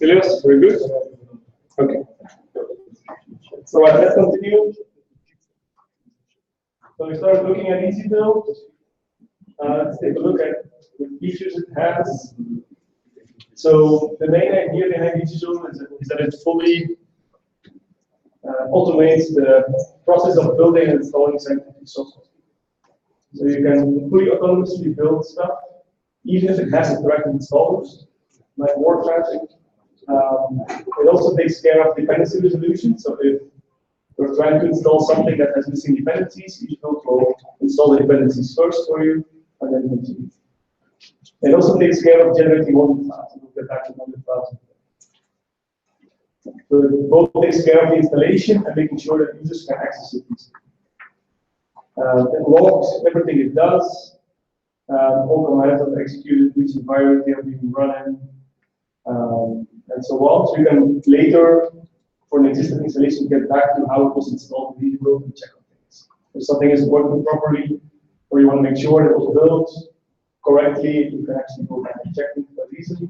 Elias, very good. Okay. So let's continue. So we start looking at EasyBuild. Let's take a look at the features it has. So the main idea behind EasyBuild is that it fully automates the process of building and installing scientific software. So you can fully autonomously build stuff, even if it has interactive installers, like word traffic. It also takes care of dependency resolution. So if you're trying to install something that has missing dependencies, EasyBuild will install the dependencies first for you, and then continue. It also takes care of generating module files. We'll get back to module files. So it both takes care of the installation and making sure that users can access it easily. It logs everything it does, all commands that are executed, which environment they are being run in, and so on. So you can later, for an existing installation, get back to how it was installed in EasyBuild and check on things. If something isn't working properly, or you want to make sure that it was built correctly, you can actually go back and check it quite easily.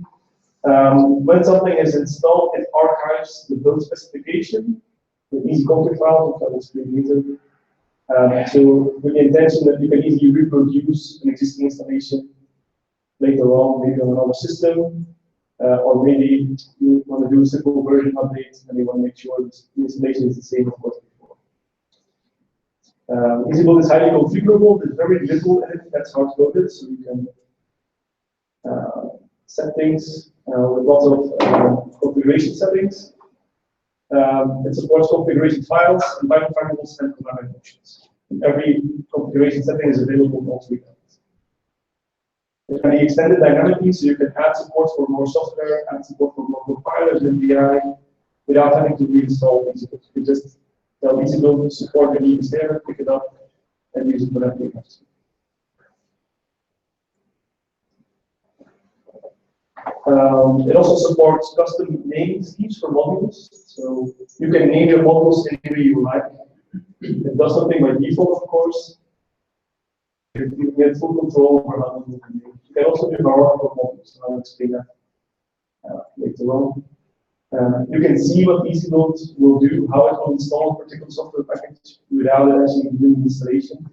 When something is installed, it archives the build specification, the easy config file, which I will explain later. So with the intention that you can easily reproduce an existing installation later on, maybe on another system, or maybe you want to do a simple version update and you want to make sure that the installation is the same as it was before. EasyBuild is highly configurable. There's very little in it that's hard coded, so you can set things with lots of configuration settings. It supports configuration files, environment variables, and command options. Every configuration setting is available in all three files. It can be extended dynamically, so you can add support for more software, add support for more compilers and BI, without having to reinstall EasyBuild. You can just tell EasyBuild support the need is there, pick it up, and use it whenever you have to. It also supports custom naming schemes for modules. So you can name your modules any way you like. It does something by default, of course. You get full control over how you can name. You can also do hierarchical modules, and I'll explain that later on. You can see what EasyBuild will do, how it will install a particular software package without it actually doing the installation.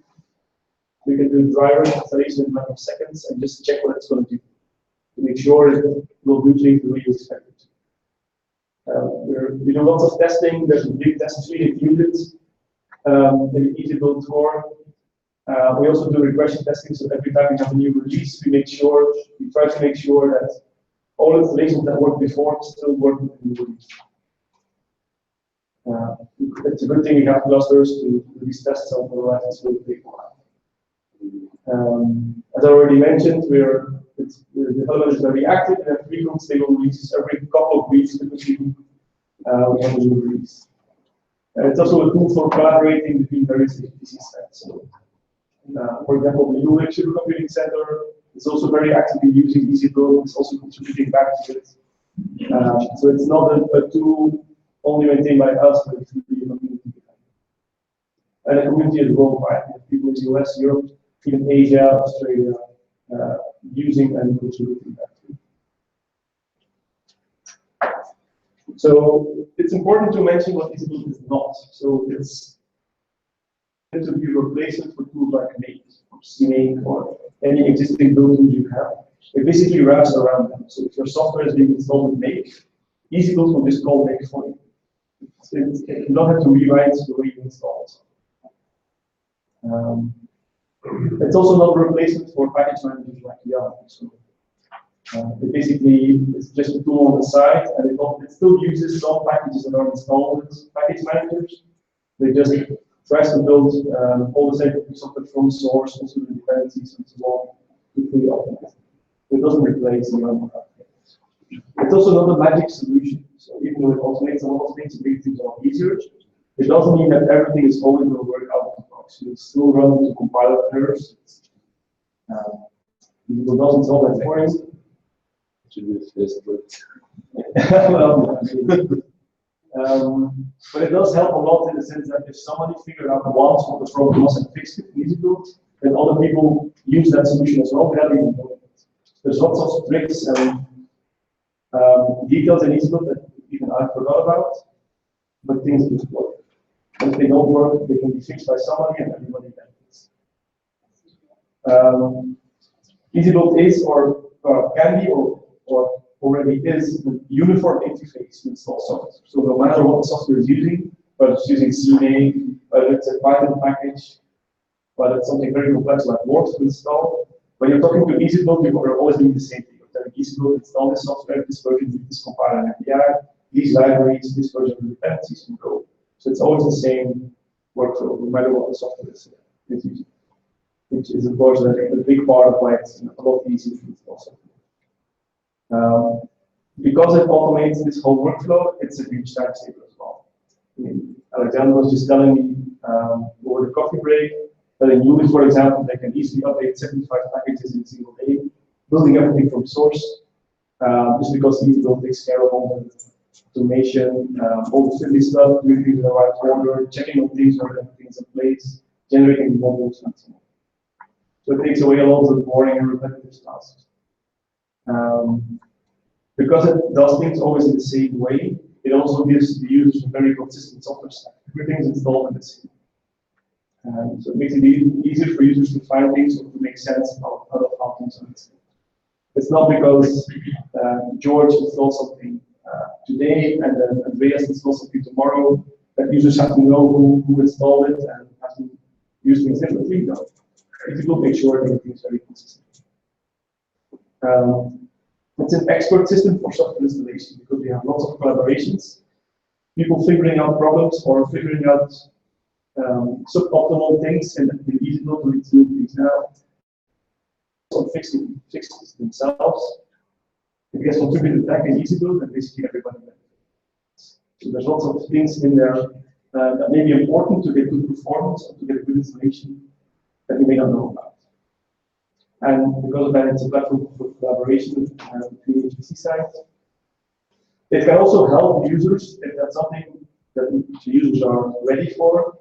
You can do driver installation in a matter of seconds and just check what it's going to do, to make sure it will do things the way you expect it. We do lots of testing. There's a big test suite included in the EasyBuild core. We also do regression testing, so every time we have a new release, we try to make sure that all installations that worked before still work in the new release. It's a good thing we have clusters to release tests on, otherwise it's going to take a while. As I already mentioned, the development is very active and have frequent stable releases every couple of weeks. Typically, we have a new release. It's also a tool for collaborating between various HPC stacks. So, for example, the UX Supercomputing Center is also very actively using EasyBuild. It's also contributing back to it. So it's not a tool only maintained by us, but it's really a community. And the community is worldwide. We have people in the US, Europe, even Asia, Australia, using and contributing that to. So it's important to mention what EasyBuild is not. So it's meant to be a replacement for tools like Make or Snake or any existing buildings you have. It basically wraps around them. So if your software is being installed with Make, EasyBuild will just call Make for you. You don't have to rewrite the way you install it. It's also not a replacement for package managers like Yarn. So it basically is just a tool on the side, and it still uses some packages that are installed with package managers, They just tries to build all the same software from source, also the dependencies and so on, to fully optimize. It doesn't replace the normal applications. It's also not a magic solution. So even though it automates a lot of things, it makes things a lot easier. It doesn't mean that everything is always going to work out of the box. You still run into compiler errors. It doesn't solve that for you. Should be Facebook. Well, but it does help a lot in the sense that if somebody figured out once what the problem was and fixed it easily, then other people use that solution as well without even knowing it. There's lots of tricks and details in EasyBuild that even I forgot about, but things just work. And if they don't work, they can be fixed by somebody and everybody benefits. EasyBuild is or can be or already is a uniform interface to install software. So no matter what the software is using, whether it's using CNA, whether it's a Python package, whether it's something very complex like Word to install, when you're talking to EasyBuild, you are always doing the same thing. You're telling EasyBuild, install this software, this version, this compiler and API, these libraries, this version of dependencies can go. So it's always the same workflow, no matter what the software is using. Which is, of course, a big part of why it's a lot easier to install software. Because it automates this whole workflow, it's a huge time saver as well. I mean, Alexander was just telling me over the coffee break that in Unity, for example, they can easily update 75 packages in a single day, building everything from source, just because EasyBuild takes care of all the automation, all the fiddly stuff, doing things in the right order, checking on things or everything's in place, generating models and so on. So it takes away a lot of the boring and repetitive tasks. Because it does things always in the same way, it also gives the users a very consistent software stack. Everything's installed in the same. So it makes it easier for users to find things or to make sense of how things are installed. It's not because George installs something today and then Andreas installs something tomorrow that users have to know who installed it and have to use things differently. No. If you make sure everything is very consistent. It's an expert system for software installation because we have lots of collaborations, people figuring out problems or figuring out suboptimal things in EasyBuild to include these now. So fix it themselves. It gets contributed back in EasyBuild and basically everybody benefits. So there's lots of things in there that may be important to get good performance or to get good installation that you may not know about. And because of that, it's a platform for collaboration between HPC sites. It can also help users if that's something that the users are ready for,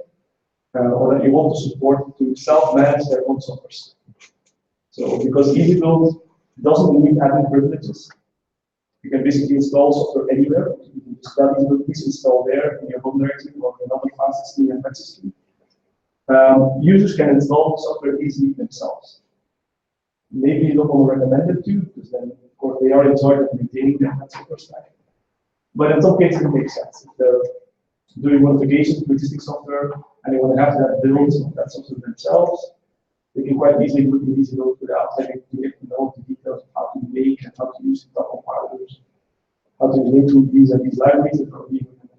or that you want to support to self-manage their own software. So because EasyBuild doesn't need admin privileges, you can basically install software anywhere. You can just tell EasyBuild, please install there in your home directory or in another file system and file system. Users can install software easily themselves. Maybe you don't want to recommend it to, because then, of course, they are in charge of maintaining that software stack. But in some cases, it makes sense. If they're doing modifications to existing software and they want to have that build of that software themselves, they can quite easily do it in EasyBuild without having to get to know the details of how to make and how to use the compilers, how to link to these and these libraries that are being recommended.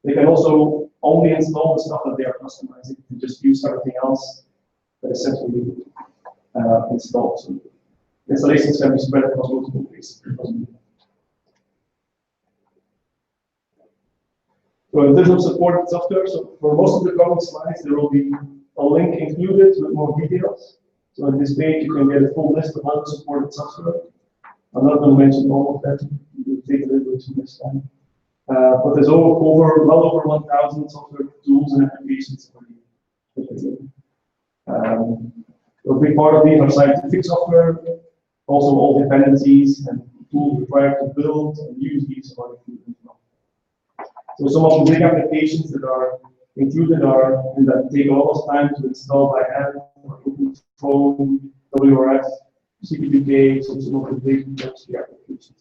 They can also only install the stuff that they are customizing and just use everything else that is centrally installed. So installations can be spread across multiple places. So in terms of supported software, so for most of the coming slides, there will be a link included with more details. So on this page, you can get a full list of all the supported software. I'm not going to mention all of that. It will take a little bit too much time. But there's well over 1,000 software tools and applications for you. A big part of these are scientific software, also all dependencies and tools required to build and use these are included as well. So some of the big applications that are included are and that take a lot of time to install by hand, or OpenFOAM, WRF, CPPK, so some of the big applications.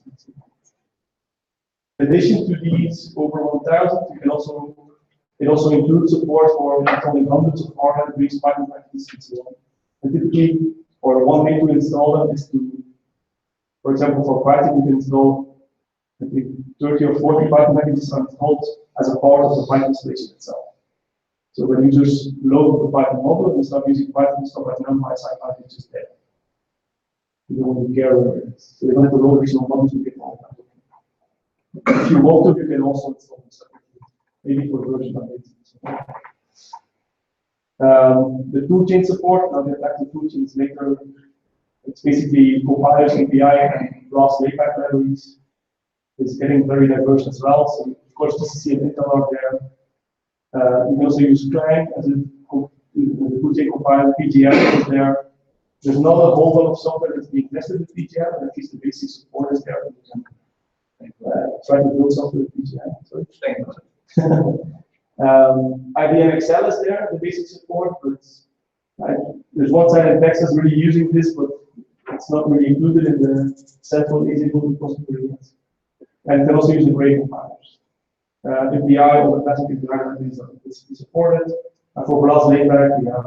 In addition to these over 1,000, it also includes support for installing hundreds of R-based Python packages and so on. And typically, or one way to install them is to, for example, for Python, you can install, I think, 30 or 40 Python packages are installed as a part of the Python installation itself. So when users load the Python module and start using Python, stuff like NumPy, SciPy is just there. You don't really care where it is. So you don't have to load additional modules to get all that. If you want to, you can also install this maybe for version updates. The toolchain support, I'll get back to toolchains later. It's basically compilers, API, and RAS layback libraries. It's getting very diverse as well. So of course, GCC and Intel are there. You can also use Clang as a toolchain compiler. PGM is there. There's not a whole lot of software that's being tested with PGM, but at least the basic support is there. You can try to build something with PGM. So IBM Excel is there, the basic support, but there's one side in Texas really using this, but it's not really included in the central easy-build repository yet. And you can also use the Gray compilers. API or the classic API is supported. For BLAS layback, we have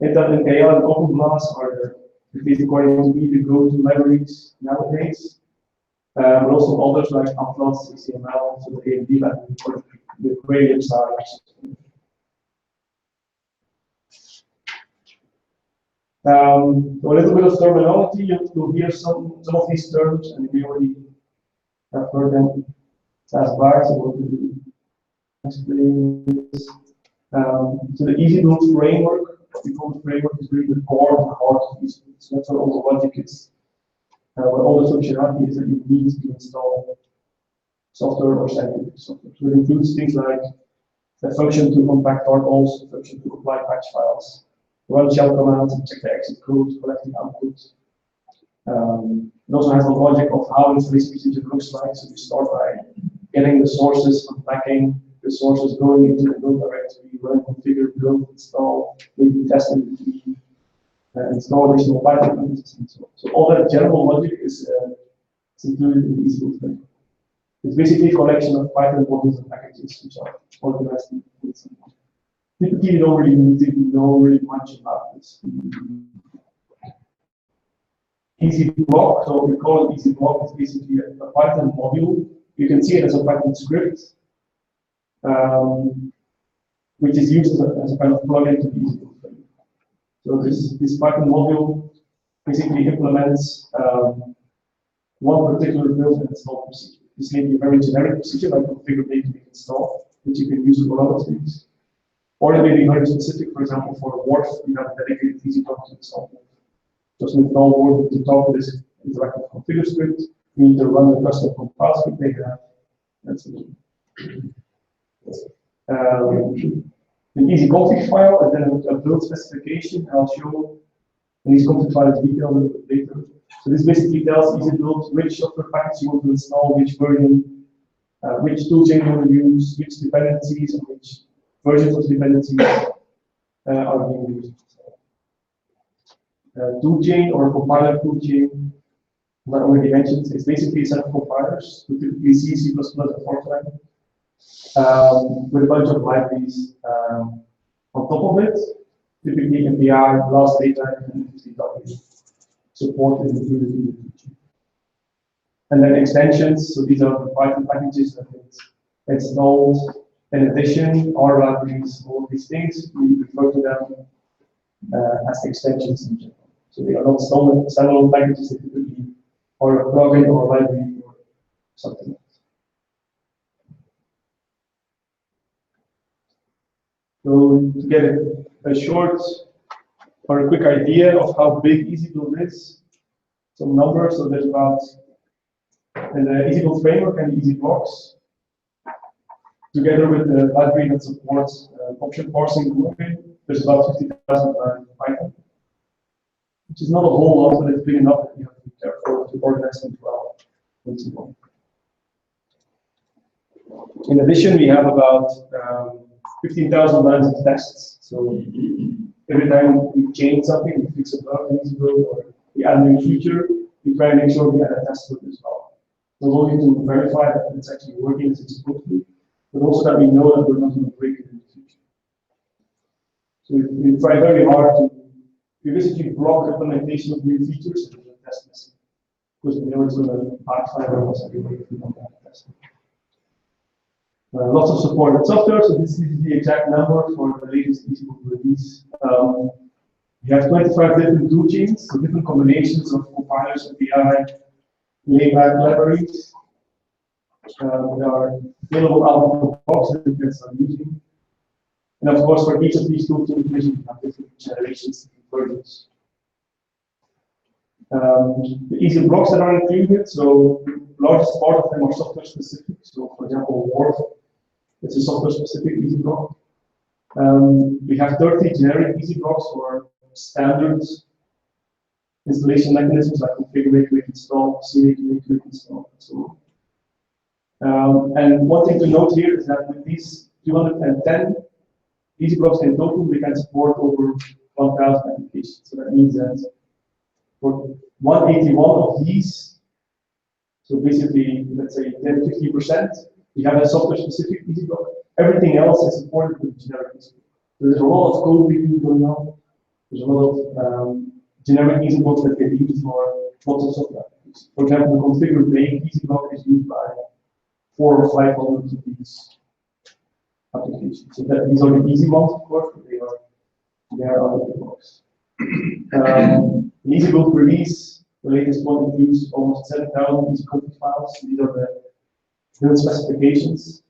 Intel and KL and OpenBLAS are at least according to me the go-to libraries nowadays. But also others like Atlas, XML, so the AMD library for the Gray side. A little bit of terminology, you'll hear some of these terms, and we already have heard them as bars. So what we explain this. So the easy-build framework, what we call the framework, is really the core and the heart of easy-build. So that's where all the logic is. Where all the functionality is that you need to install software or scientific software. So it includes things like the function to compact articles, the function to apply patch files, run shell commands and check the exit code, collecting output. It also has the logic of how installation procedure looks like. So you start by getting the sources, unpacking the sources, going into the build directory, run, configure, build, install, maybe test and install additional Python packages and so on. So all that general logic is included in the easy-build framework. It's basically a collection of Python modules and packages which are organized in some. Typically, you don't really need to know really much about this. Easy block, so we call it easy block, it's basically a Python module. You can see it as a Python script, which is used as a kind of plugin to the easy-build framework. So this Python module basically implements one particular build and install procedure. This may be a very generic procedure like configure make install, which you can use for a lot of things. Or it may be very specific, for example, for a Word, you have a dedicated easy block to install. Just install Word to talk to this interactive configure script. You need to run the custom compile script they have. That's it. An easy config file and then a build specification. I'll show these config files detail a little bit later. So this basically tells easy-build which software package you want to install, which version, which toolchain you want to use, which dependencies, and which versions of dependencies are being used. Toolchain or compiler toolchain, that I already mentioned, it's basically a set of compilers, typically C, C++, and Fortran, with a bunch of libraries on top of it, typically API, BLAS data, and FTW support is included in the toolchain. And then extensions, so these are the Python packages that it's installed. In addition, R libraries, all of these things, we refer to them as extensions in general. So they are not standalone packages, they typically are a plugin or a library or something else. So to get a short or a quick idea of how big easy-build is, some numbers. So there's about in the easy-build framework and easy blocks, together with the library that supports option parsing grouping, there's about 50,000 lines of Python, which is not a whole lot, but it's big enough that you have to be careful to organize them well. In addition, we have about 15,000 lines of tests. So every time we change something, we fix a bug in easy-build, or we add a new feature, we try to make sure we add a test code as well. Not only to verify that it's actually working as it's supposed to, but also that we know that we're not going to break it in the future. So we try very hard to basically block implementation of new features and test missing, because we know it's going to backfire on us anyway if we don't have a test. Lots of supported software, so this is the exact number for the latest EasyBook release. We have 25 different tool chains, so different combinations of compilers, API, layback libraries. They are available out of the box that you can start using. And of course, for each of these tools, we have different generations, different versions. The easy blocks that are included, so the largest part of them are software specific. So, for example, Word, it's a software specific easy block. We have 30 generic easy blocks for standard installation mechanisms like configure, click, install, see, click, install, and so on. And one thing to note here is that with these 210 easy blocks in total, we can support over 1,000 applications. So that means that for 181 of these, so basically, let's say 10–50%, we have a software-specific easy block. Everything else is supported with generic easy block. So there's a lot of code review going on. There's a lot of generic easy blocks that get used for lots of software applications. For example, the configure bake easy block is used by 400 or 500 of these applications. So these are the easy ones, of course, but they are out of the box. The EasyBuild release, the latest one, includes almost 7,000 EasyCode files. These are the build specifications.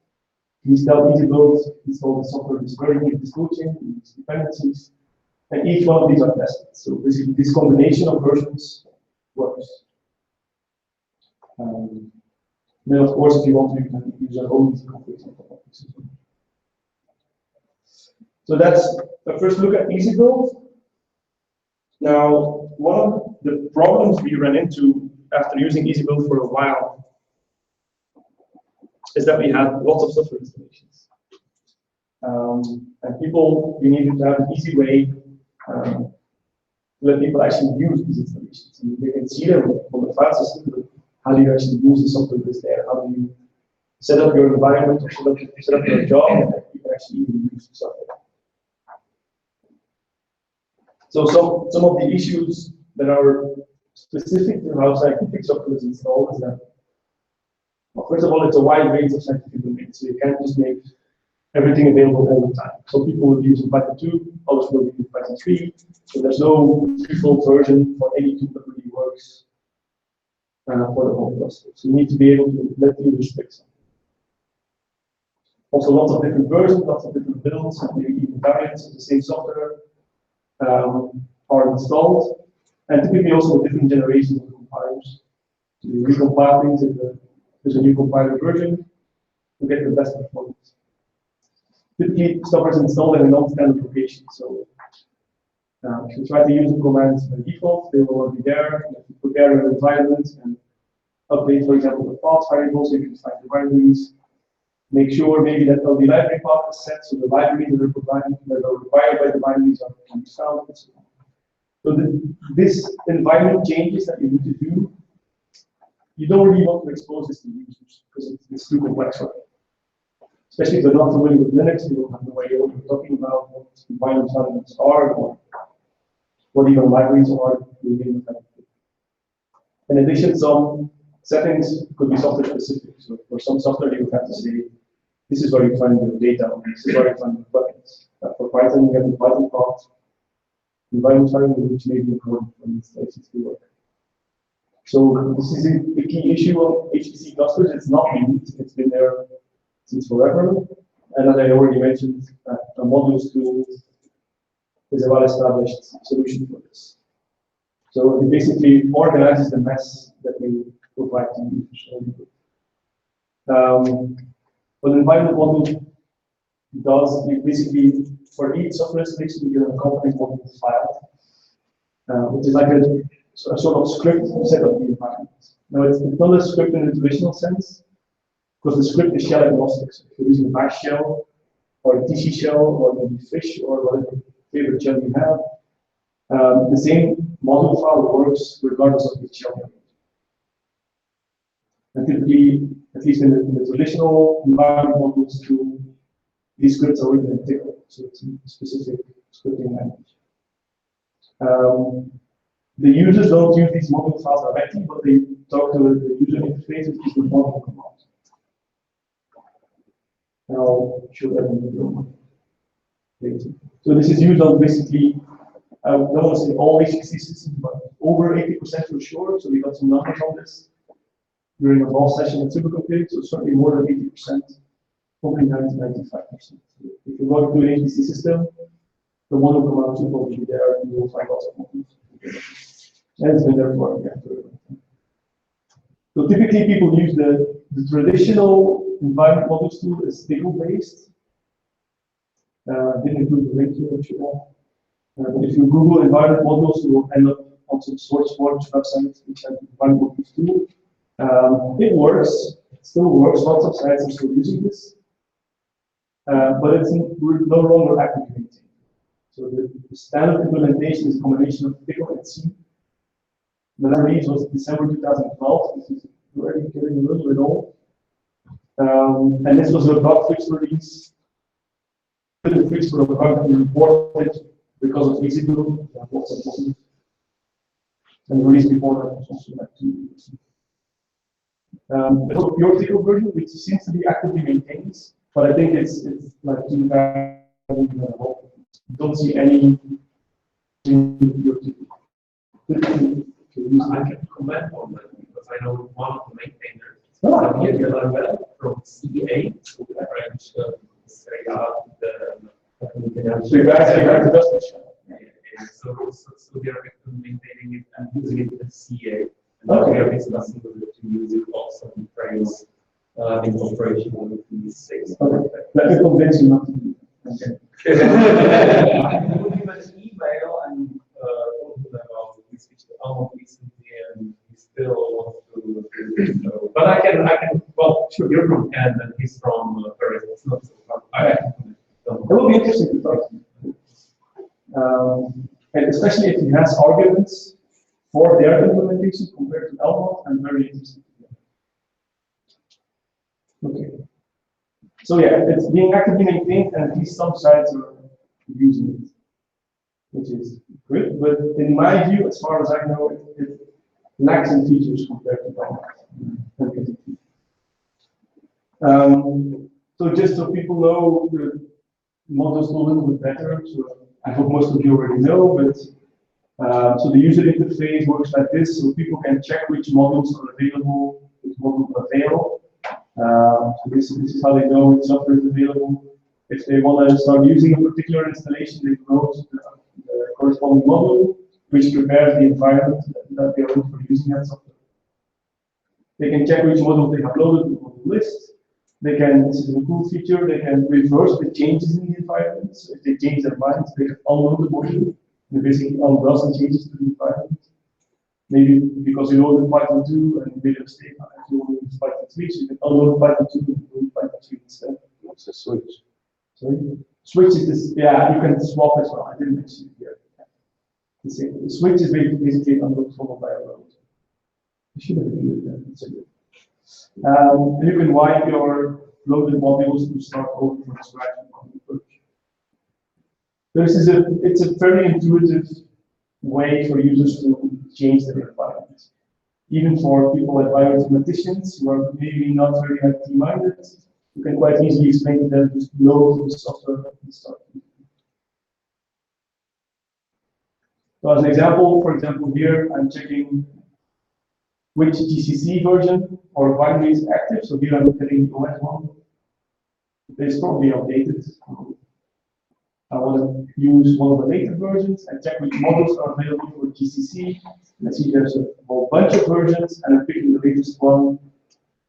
These tell EasyBuild install the software discovery, this coaching, these dependencies, and each one of these are tested. So basically, this combination of versions works. Then, of course, if you want to, you can use your own config on top of this. So that's a first look at EasyBuild. Now, one of the problems we ran into after using EasyBuild for a while is that we had lots of software installations. And we needed to have an easy way to let people actually use these installations. And they can see them on the file system, but how do you actually use the software that's there? How do you set up your environment or set up your job and you can actually even use the software? So some of the issues that are specific to how scientific software is installed is that, well, first of all, it's a wide range of scientific domains, so you can't just make everything available all the time. Some people will use Python 2, others will use Python 3, so there's no default version for any tool that really works for the whole cluster. So you need to be able to let users pick something. Also, lots of different versions, lots of different builds, and maybe even variants of the same software are installed, and typically also with different generations of compilers. So you recompile things if there's a new compiler version to get the best performance. Typically, stuff is installed in a non-standard location. So if you try to use the commands by default, they will be there. You have to prepare your environment and update, for example, the path variables so you can find the libraries. Make sure maybe that LD library path is set, so the libraries that are required by the libraries can be found, and so on. So this environment changes that you need to do, you don't really want to expose this to users because it's too complex for them. Especially if they're not familiar with Linux, they don't have no idea what you're talking about, what environment variables are, or what even libraries are. In addition, some settings could be software specific. So for some software, you would have to say, this is where you find your data, or this is where you find your plugins. For Python, you have the Python path, environment variable, which may be important for installations to work. So this is a key issue of HPC clusters. It's not new, it's been there since forever. And as I already mentioned, a modules tool is a well-established solution for this. So it basically organizes the mess that we provide to users. What the environment module does, you basically, for each software installation, you get a component module file, which is like a sort of script to set up the environment. Now, it's not a script in the traditional sense, because the script is shell agnostic. So if you're using a bash shell, or a TC shell, or maybe fish, or whatever favorite shell you have, the same module file works regardless of the shell. And typically, at least in the traditional environment modules tool, these scripts are written in Tcl, so it's a specific scripting language. The users don't use these module files directly, but they talk to the user interface, which is the module command. And I'll show that in the video later. So this is used on basically, I don't want to say all HPC systems, but over 80% for sure. So we got some numbers on this during a ball session at Supercomputing, so certainly more than 80%, probably 90-95%. If you go to an HPC system, the one will come out to will be there, and you will find lots of models. And it's been there for a very long time. So typically people use the traditional environment models tool is table-based. Didn't include the link here, I'm sure. But if you Google environment models, you will end up on some SourceForge website, which has the environment models tool. It works, it still works, lots of sites are still using this, but it's no longer actively maintained. So the standard implementation is a combination of Pickle and C. The release was December 2012, this is already getting a little bit old. And this was a bug fix release. The fix for the bug reported because of Execute, and the release before that was also like 2 years. There's a pure Pickle version, which seems to be actively maintained, but I think it's like 2,000. Don't see any pure Pickle. I can comment on that because I know one of the maintainers, Xavier Delarbel from CA, French so they are maintaining it and using it in CA. And we are discussing whether to use it also in France in cooperation with these 6. Okay, let me convince you not to do it. Okay. I will give an email and talk to them about this almost recently, and he still wants to do it. So, but I can. Well, sure, you're from Canada and he's from Paris. It's not so far. It will be interesting to talk to you. And especially if he has arguments for their implementation compared to Elmont, I'm very interested. Okay. So yeah, it's being actively maintained, and at least some sites are using it, which is good. But in my view, as far as I know, it lacks in features compared to Elmont. So just so people know, the models a little bit better. So I hope most of you already know, but so the user interface works like this, so people can check which models are available, which models are available. So this is how they know which software is available. If they want to start using a particular installation, they load the corresponding model, which prepares the environment that they are looking for using that software. They can check which model they have loaded to the model list. They can, this is a cool feature, they can reverse the changes in the environment. So if they change their minds, they can unload the module. They basically undoes the changes to the environment. Maybe because you loaded Python 2 and you made a mistake, you only use Python 3, so you can unload Python 2 and load Python 3 instead. What's a switch? Sorry? Switch is this, yeah, you can swap as well. I didn't mention it here. The same. The switch is basically unload followed by a load. You should have included that. And you can wipe your loaded modules to start over from scratch. It's a very intuitive way for users to change their environment. Even for people like bioinformaticians who are maybe not very IT-minded, you can quite easily explain to them just load the software and start. So as an example, for example, here I'm checking which GCC version or binary is active. So here I'm getting OS 1. It's probably outdated. I want to use one of the later versions and check which models are available for GCC. Let's see, there's a whole bunch of versions, and I'm picking the latest one,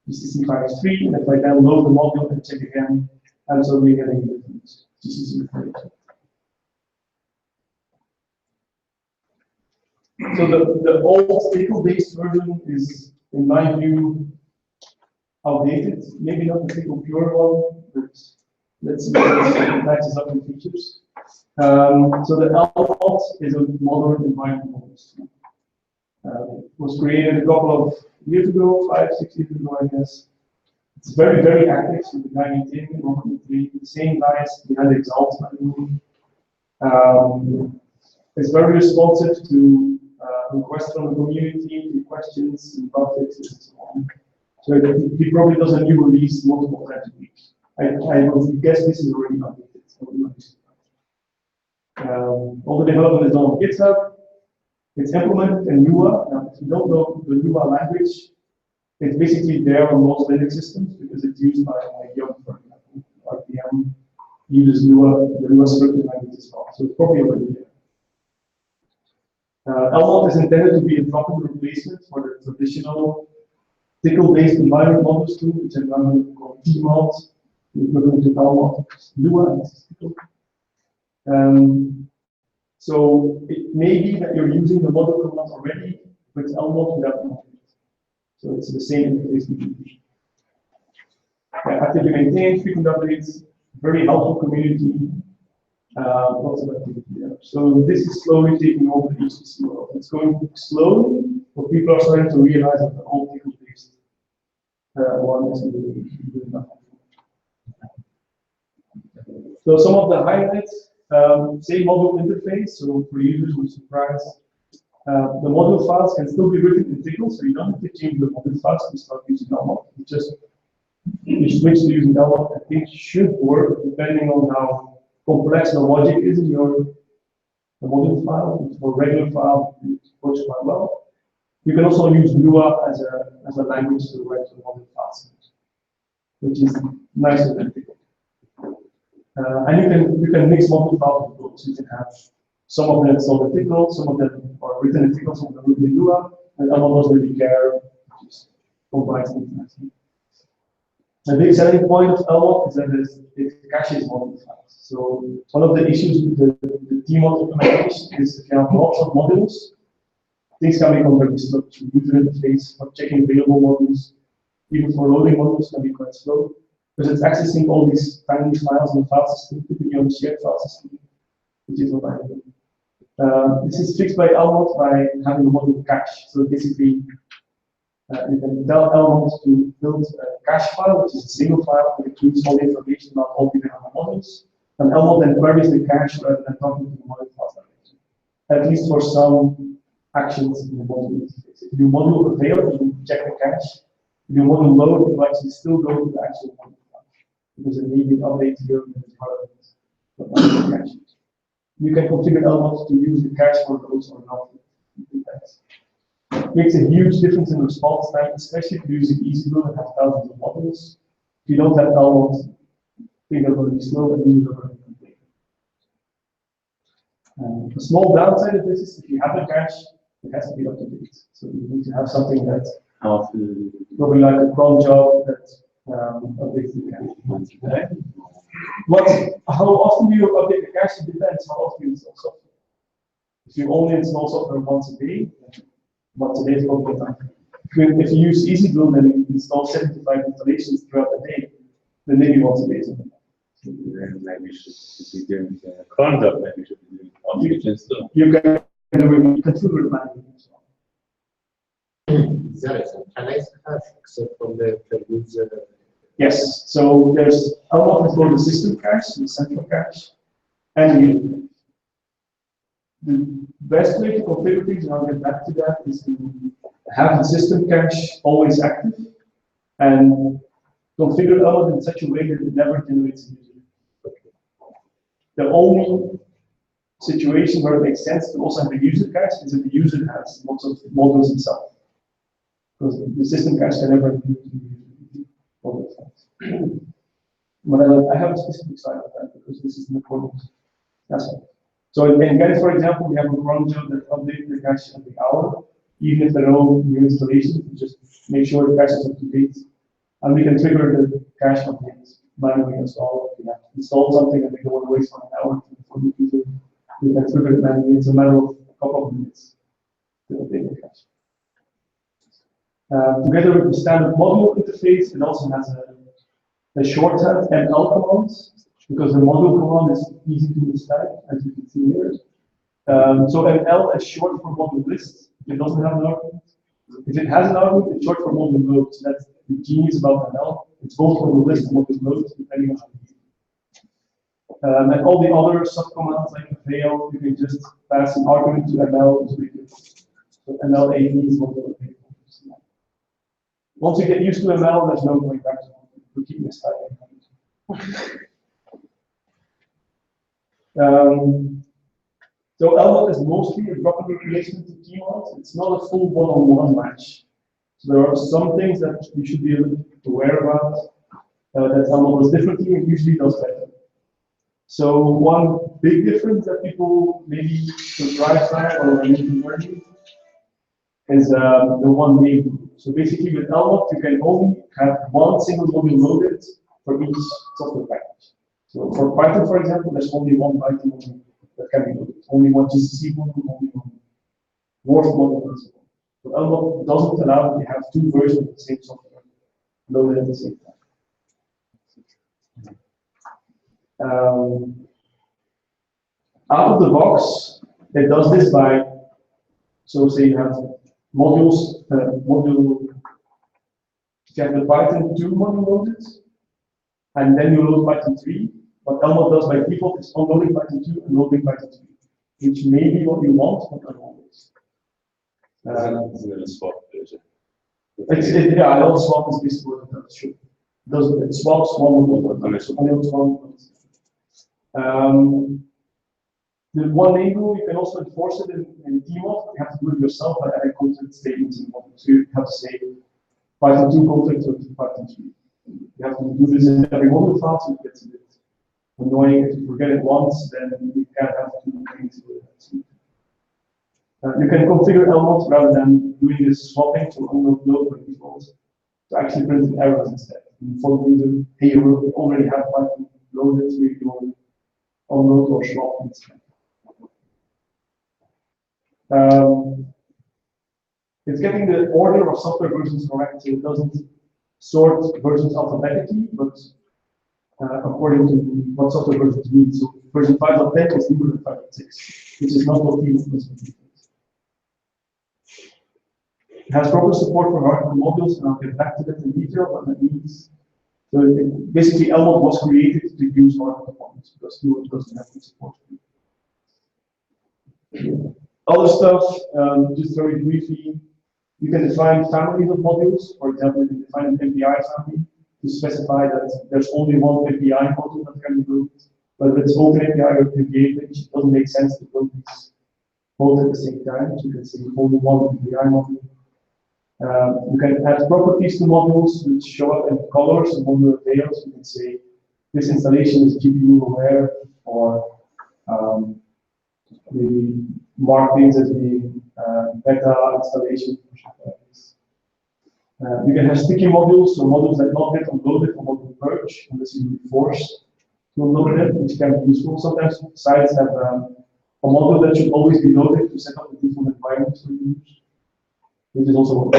GCC 5.3. And if I then load the module and check again, I'm suddenly getting a different GCC version. So the old Pickle-based version is, in my view, outdated. Maybe not the Pickle pure one, but let's see if it matches up in features. So the Elmont is a modern environment model. It was created a couple of years ago, 5-6 years ago, I guess. It's very, very active. So the guy maintaining it, the same guys behind the Exalt. It's very responsive to requests from the community, to questions and bug fixes and so on. So he probably does a new release multiple times a week. I would guess this is already updated. All the development is done on GitHub. It's implemented in Lua. Now, if you don't know the Lua language, it's basically there on most Linux systems because it's used by Yum, for example. RPM uses Lua, the Lua scripting language as well. So it's probably already there. LMOD is intended to be a proper replacement for the traditional tickle-based environment models too, which are run called TMOD, equivalent to LMOD, Lua. So it may be that you're using the model command already with LMOD without the model. So it's the same interface. Actively maintained, frequent updates, very helpful community, lots of activity there. So this is slowly taking over the HPC world. It's going slowly, but people are starting to realize that the old tickle-based one is doing nothing. So some of the highlights, same module interface. So for users who are surprised, the module files can still be written in Tickle, so you don't have to change the module files to start using LMOD. You switch to using LMOD. I think should work depending on how complex the logic is in your module file. For regular file, it works quite well. You can also use Lua as a language to write the module files, which is nicer than Tickle. And you can mix module files with both. So you can have some of them installed in Tickle, some of them are written in Tickle, some of them written in Lua, and other doesn't really care, just combines things nicely. The big selling point of LMOD is that it caches module files. So one of the issues with the TMOD implementation is if you have lots of modules, things can become very slow. So user interface for checking available modules, even for loading modules, can be quite slow because it's accessing all these tiny files in the file system, typically on the shared file system, which is what I do. This is fixed by LMOD by having a module cache. So basically, you can tell LMOD to build a cache file, which is a single file that includes all the information about all the different modules. And LMOD then queries the cache rather than talking to the module files directly, at least for some actions in the module interface. If your module avail, you check the cache. If your module load, you actually still go to the actual module file because it may be an update here in the part of the cache. You can configure LMOD to use the cache for those or not. It makes a huge difference in response time, especially if you're using EasyBuild and have thousands of modules. If you don't have LMOD, things are going to be slow and users are going to complain. The small downside of this is if you have a cache, it has to be up to date. So you need to have something that probably like a cron job that updates the cache. How often do you update the cache? It depends how often you install software. If you only install software once a day is probably enough. If you use EasyBuild and you install 75 installations throughout the day, then maybe once a day is enough. Then maybe you should be doing the cron job, maybe you should be doing oxygen still. You can configure the manually as well. There is a cache except from the user. Yes, so there's a lot for the system cache, the central cache, and the best way to configure things, and I'll get back to that, is to have the system cache always active and configure LMOD in such a way that it never generates a user. The only situation where it makes sense to also have a user cache is if the user has lots of modules himself. Because the system cache can never do all those things. But I have a specific slide of that because this is an important aspect. So in Kenneth, for example, we have a cron job that updates the cache every hour, even if there are no new installations, we just make sure the cache is up to date. And we can trigger the cache updates manually as well. If we have installed something and we don't want to waste 1 hour for the user, we can trigger it manually. It's a matter of a couple of minutes to update the cache. Together with the standard module interface, it also has a shorthand ML commands, because the module command is easy to understand, as you can see here. So ML is short for module list. It doesn't have an argument. If it has an argument, it's short for module load. So that's the genius about ML. It's both module list and module load, depending on how you use it. And all the other subcommands like avail, you can just pass an argument to ML. So ML AE is module avail. Once you get used to ML, there's no going back to it. We'll keep this type. So Elmo is mostly a drop-in replacement to keywords. It's not a full one-on-one match. So there are some things that you should be a little aware about that Elmo does differently and usually does better. So one big difference that people maybe surprised by or are even learning is the one name. So basically with Elmo, you can only have one single module loaded for each software package. So for Python, for example, there's only one Python module that can be loaded. Only one GCC module, only one Word module, and so on. So Elmo doesn't allow you to have two versions of the same software loaded at the same time. Out of the box, it does this by, so say you have modules, you have the Python 2 module loaded, and then you load Python 3. What Elmo does by default is unloading Python 2 and loading Python 3, which may be what you want, but not always. Isn't it a swap version? Yeah, I know swap is basically what it does. Sure. It swaps one module, the one label, you can also enforce it in TMOD. You have to do it yourself by adding content statements in module. So you have to say Python 2 content to Python 3. You have to do this in every module file, so it gets a bit annoying. If you forget it once, then you can't have two things to it. You can configure Elmo rather than doing this swapping to unload by default to actually print errors instead. For the user, hey, you already have Python loaded, so you can unload or swap instead. It's getting the order of software versions correct, so it doesn't sort versions alphabetically, but according to what software versions mean. So version 5.10 is newer than 5.6, which is not what people consider. It has proper support for hardware modules, and I'll get back to that in detail, what that means. So basically, Elmo was created to use hardware performance because Stewart doesn't have the support. Other stuff, just very briefly, you can define families of modules. For example, you can define an MPI family to specify that there's only one MPI module that can be built. Whether it's open API or MPI, it doesn't make sense to build these both at the same time. So you can say only one MPI module. You can add properties to modules which show up in colors and modular layers. You can say this installation is GPU aware, or maybe mark things as being beta installation. You can have sticky modules, so modules that not get unloaded or module purge unless you force to unload them, which can be useful. Sometimes sites have a module that should always be loaded to set up the default environment for use, which is also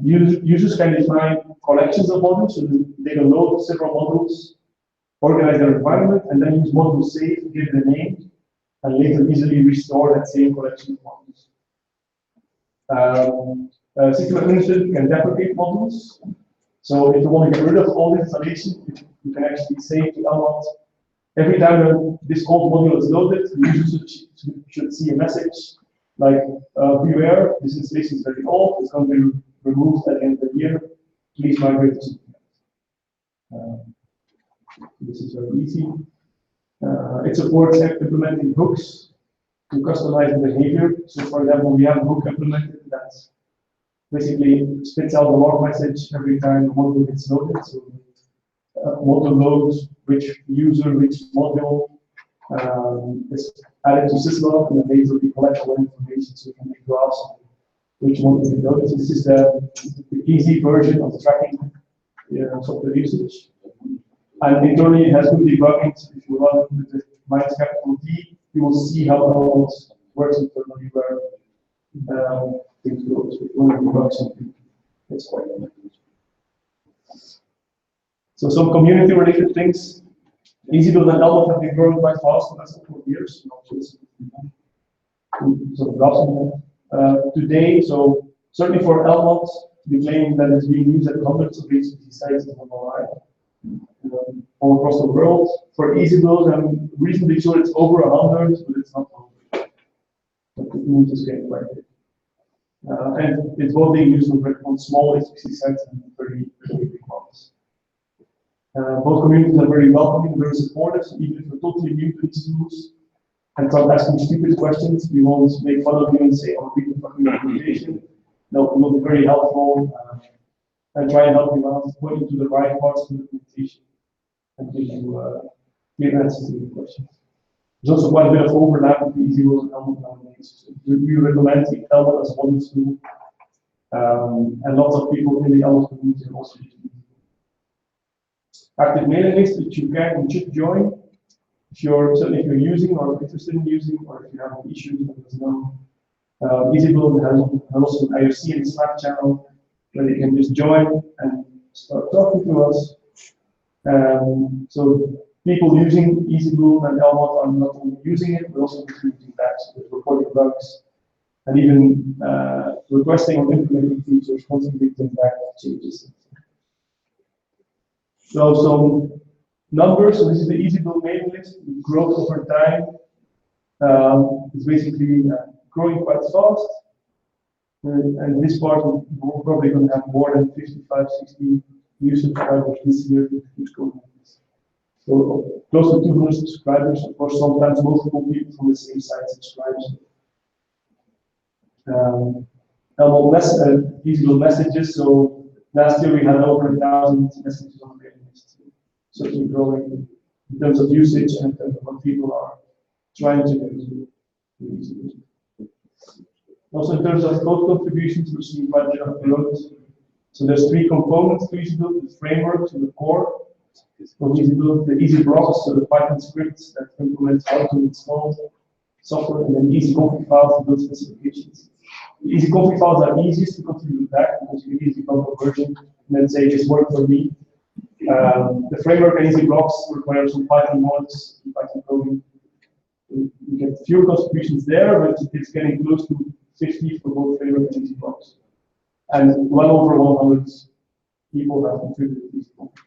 users can define collections of modules, so they can load several modules, organize their environment, and then use module save, give it a name, and later easily restore that same collection of modules. System administrator can deprecate modules. So if you want to get rid of all the installation, you can actually say to Elmo, every time this old module is loaded, the user should see a message like, beware, this installation is very old, it's going to be removed at the end of the year, please migrate to something else. This is very easy. It supports implementing hooks to customize the behavior. So for example, we have a hook implemented that basically spits out a log message every time the module gets loaded. So module loads which user, which module is added to syslog, and then later we collect all information so we can make graphs of which module is loaded. So this is the easy version of tracking software usage. And internally it has good debugging. So if you run with the -D, you will see how it all works internally where things go. So if you want to debug something, it's quite nice. So some community related things. EasyBuild and Elmo have been growing quite fast in the last couple of years. Today, so certainly for Elmo, we claim that it's being used at hundreds of HTTP sites online, all across the world. For EasyBuild, I'm reasonably sure it's over 100, but it's not 100. But the news is getting quite big. And it's both being used on small HTTP sites and very big ones. Both communities are very welcoming, very supportive, so even if you're totally new to these tools and start asking stupid questions, we won't make fun of you and say, oh, people fucking documentation. No, we will be very helpful and try and help you out, point you to the right parts of the documentation and give you clear answers to your questions. There's also quite a bit of overlap between EasyBuild and Elmo nowadays. So we recommend Elmo as one tool, and lots of people in the Elmo community are also using it. Active mailing list, which you should join if you're using or interested in using, or if you have any issues, let us know. EasyBuild has also an IRC and Slack channel where you can just join and start talking to us. So people using EasyBuild and Elmo are not only using it, but also contributing back, so reporting bugs, and even requesting or implementing features, contributing back changes. So some numbers, so this is the EasyBuild mailing list, growth over time. It's basically growing quite fast. And this part, we're probably going to have more than 55, 60 new subscribers this year. So close to 200 subscribers, of course, sometimes multiple people from the same site subscribe. EasyBuild messages, so last year we had over 1,000 messages on the mailing list. Certainly growing in terms of usage and what people are trying to do. Also in terms of code contributions, we're seeing quite a bit of growth. So there's three components to EasyBuild: the framework, so the core of EasyBuild, the EasyBlocks, so the Python scripts that implement how to install software, and then EasyConfig files to build specifications. The EasyConfig files are easiest to contribute back because you can easily come to a version and then say, just work for me. The framework and EasyBlocks require some Python mods, Python coding. You get fewer contributions there, but it's getting close to 50 for both framework and EasyBlocks. And well over 100 people have contributed to EasyBlocks.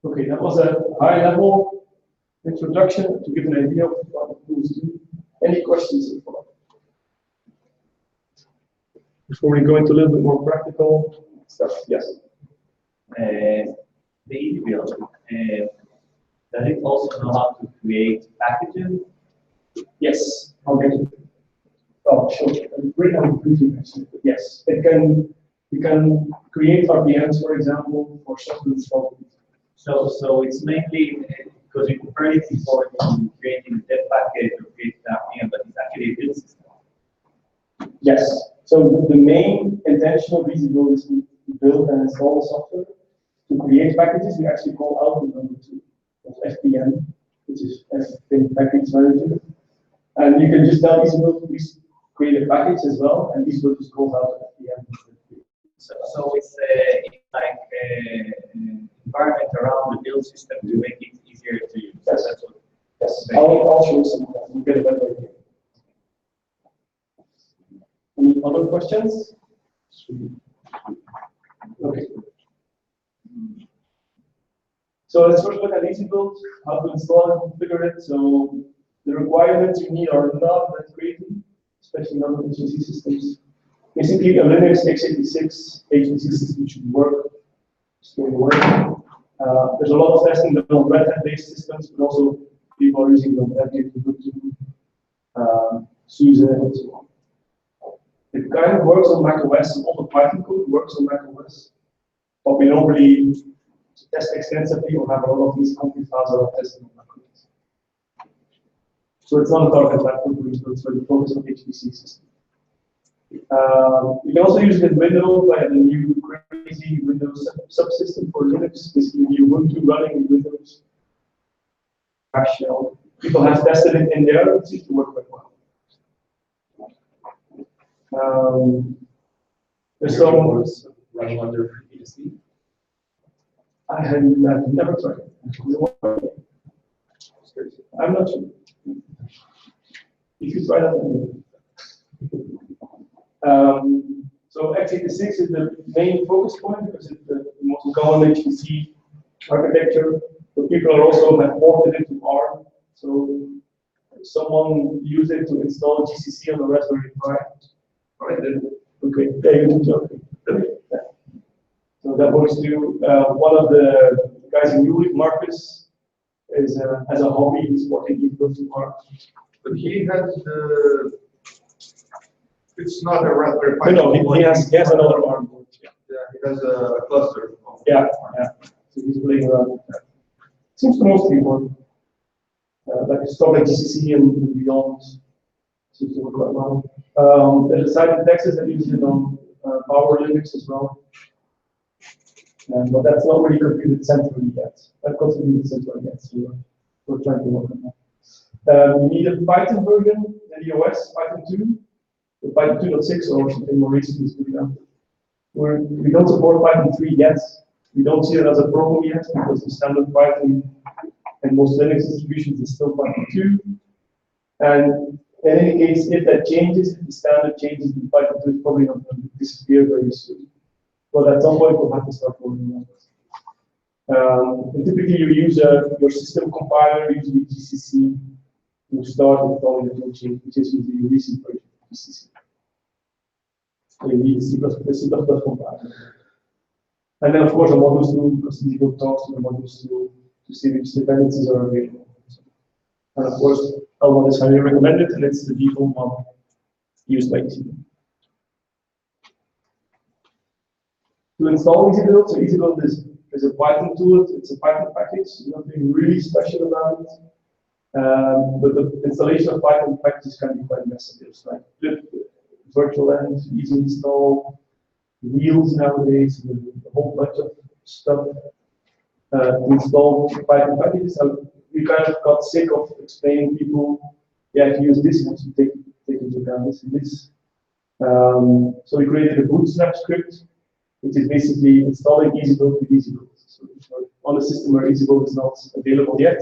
Okay, that was a high-level introduction to give an idea of what the tools do. Any questions so far? Before we go into a little bit more practical stuff, yes. The EasyBuild, does it also know how to create packages? Yes, I'll get it. Oh, sure. Yes, it can. You can create RPMs, for example, for software development. So it's mainly because you compare it before to creating a package or creating an RPM, but it's actually a build system. Yes. So the main intention of EasyBuild is to build and install software. To create packages, we actually call output number 2 of FPM, which is FPM Package Manager. And you can just tell EasyBuild to please create a package as well, and EasyBuild just calls out FPM. So it's like an environment around the build system to make it easier to use. Yes. That's what. Yes. I'll show you some of that. We'll get a better idea. Any other questions? Okay. So let's first look at EasyBuild, how to install and configure it. So the requirements you need are not that crazy, especially not with HPC systems. Basically, a Linux x86 HPC system should work. Still work. There's a lot of testing done on Red Hat-based systems, but also people are using them at SUSE, and so on. It kind of works on macOS. All the Python code works on macOS, but we don't really test extensively or have a lot of these config files that are tested on macOS. So it's not a target platform for EasyBuild, so we focus on HPC systems. You can also use it in Windows via the new crazy Windows subsystem for Linux, basically Ubuntu running in Windows. Shell. People have tested it in there, it seems to work quite well. There's some running under PDC. I have never tried it. I'm not sure. If you try that, so x86 is the main focus point because it's the most common HPC architecture. But people are also have ported it to ARM. So if someone used it to install GCC on the Raspberry Pi. Right then, okay, there you go. So So that works too. One of the guys in Europe, Marcus, is as a hobby, he's working in building art. But he has the, it's not a Raspberry Pi. No, he has another arm board. Yeah, he has a cluster. Yeah. So he's playing around with that. Seems to most people, like stuff like GCC and beyond, seems to work quite well. There's a site in Texas that uses it on Power Linux as well. But that's not really computed centrally yet. That got computed centrally yet, so we're trying to work on that. You need a Python version in the OS, Python 2, the Python 2.6 or something more recent is coming out. We don't support Python 3 yet. We don't see it as a problem yet because the standard Python and most Linux distributions is still Python 2. And in any case, if that changes, if the standard changes, then Python 2 is probably not going to disappear very soon. But at some point, we'll have to start working on it. And typically, you use your system compiler, usually GCC, to start installing the toolchain, which is usually the recent version of GCC. So you need the C++ compiler. And then, of course, a modules tool, because EasyBuild talks to the modules tool to see which dependencies are available. And of course, L1 is highly recommended, and it's the default one used by EasyBuild. To install EasyBuild, so EasyBuild is a Python tool, it's a Python package, nothing really special about it. But the installation of Python packages can be quite messy. There's like virtual ends, easy install, wheels nowadays, a whole bunch of stuff to install Python packages. So we kind of got sick of explaining people, yeah, if you use this, you have to take into account this and this. So we created a bootstrap script, which is basically installing EasyBuild with EasyBuild. So if you're on a system where EasyBuild is not available yet,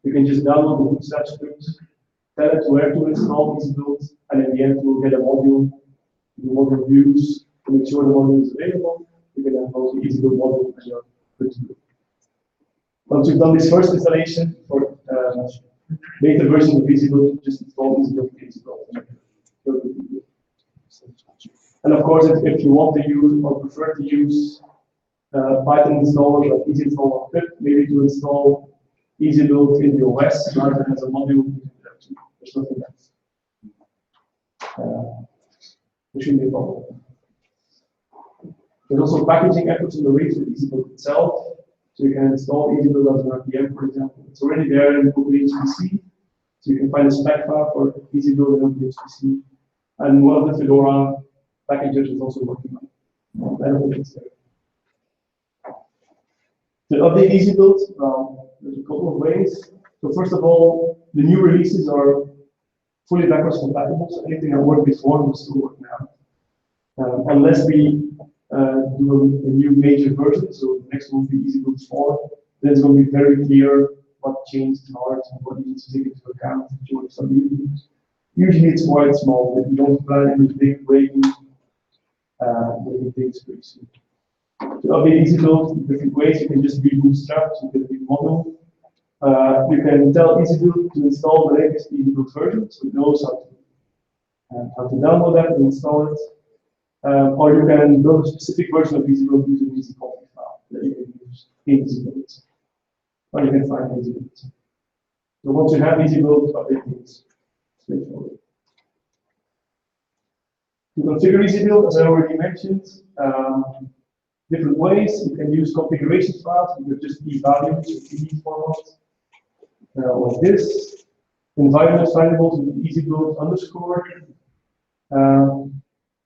you can just download the bootstrap script, tell it where to install EasyBuild, and in the end we'll get a module, the module views, to make sure the module is available. You can then close the EasyBuild module and you're good to go. Once you've done this first installation for later versions of EasyBuild, just install EasyBuild with EasyBuild. And of course, if you want to use or prefer to use Python installers like easy install or pip, maybe to install EasyBuild in the OS rather than as a module, there's nothing else. There shouldn't be a problem. There's also packaging efforts on the way to EasyBuild itself. So you can install EasyBuild as an RPM, for example. It's already there in OpenHPC. So you can find a spec file for EasyBuild in OpenHPC. And one of the Fedora packages is also working on. I don't think it's there. To update EasyBuild, there's a couple of ways. So first of all, the new releases are fully backwards compatible. So anything that worked before will still work now. Unless we do a new major version, so the next one will be EasyBuild 4, then it's going to be very clear what changed how and what you need to take into account during some reviews. Usually it's quite small, but we don't plan any big breaking things pretty soon. To update EasyBuild, different ways, you can just be bootstrapped, you can be model. You can tell EasyBuild to install the latest EasyBuild version, so it knows how to download that and install it. Or you can build a specific version of EasyBuild using an EasyConfig file that you can use in EasyBuild. Or you can find EasyBuild. So once you have EasyBuild, update things straightforward. To configure EasyBuild, as I already mentioned, different ways. You can use configuration files with just key values or PD format, like this. Environment variables with EasyBuild underscore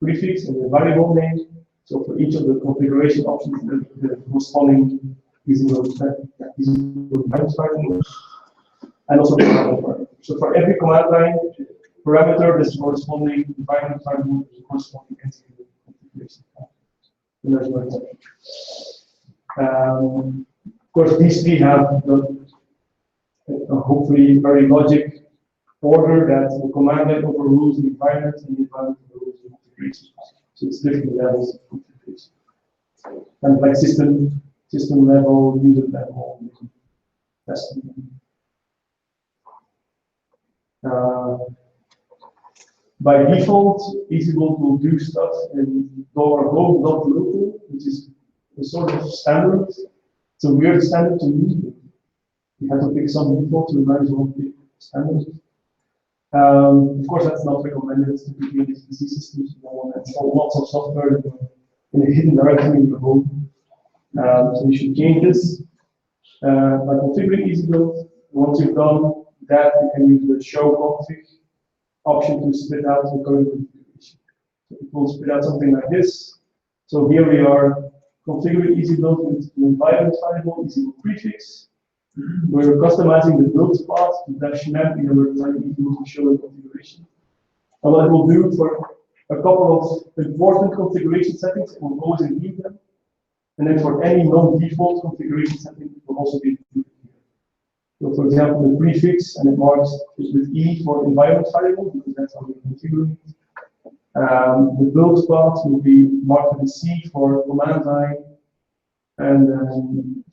prefix and the variable name. So for each of the configuration options, the corresponding EasyBuild variable. And also command line. So for every command line parameter, there's corresponding environment variable, corresponding entity configuration file. And there's no exception. Of course, these three have hopefully very logic order that the command line overrules the environment and the environment overrules the configuration. So it's different levels of configuration. And like system level, user level, testing. By default, EasyBuild will do stuff in $home.local, which is a sort of standard. It's a weird standard to use. You have to pick some default to manage one pick standard. Of course, that's not recommended typically in these PC systems. You don't want to install lots of software in a hidden directory in your home. So you should change this by configuring EasyBuild. Once you've done that, you can use the show config option to split out the current configuration. So it will split out something like this. So here we are configuring EasyBuild with the environment variable EasyBuild prefix. We're customizing the build path to -m in order to show the configuration. And what it will do for a couple of important configuration settings, it will always include them. And then for any non-default configuration setting, it will also be included here. So for example, the prefix, and it marks it with E for environment variable, because that's how we're configuring it. The build path will be marked with a C for command line. And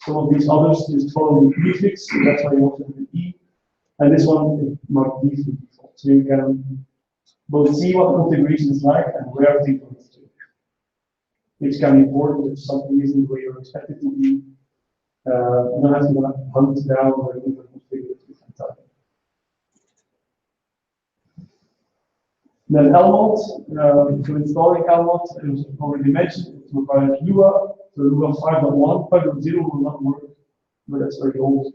some of these others just follow the prefix, so that's why you also have the E. And this one is marked D for default. So you can both see what the configuration is like and where things are stored. Which can be important if something isn't where you're expected to be. You don't have to hunt down or even configure it different time. Then LMOD, so installing LMOD, it was already mentioned, it requires Lua. So Lua 5.1, 5.0 will not work, but that's very old.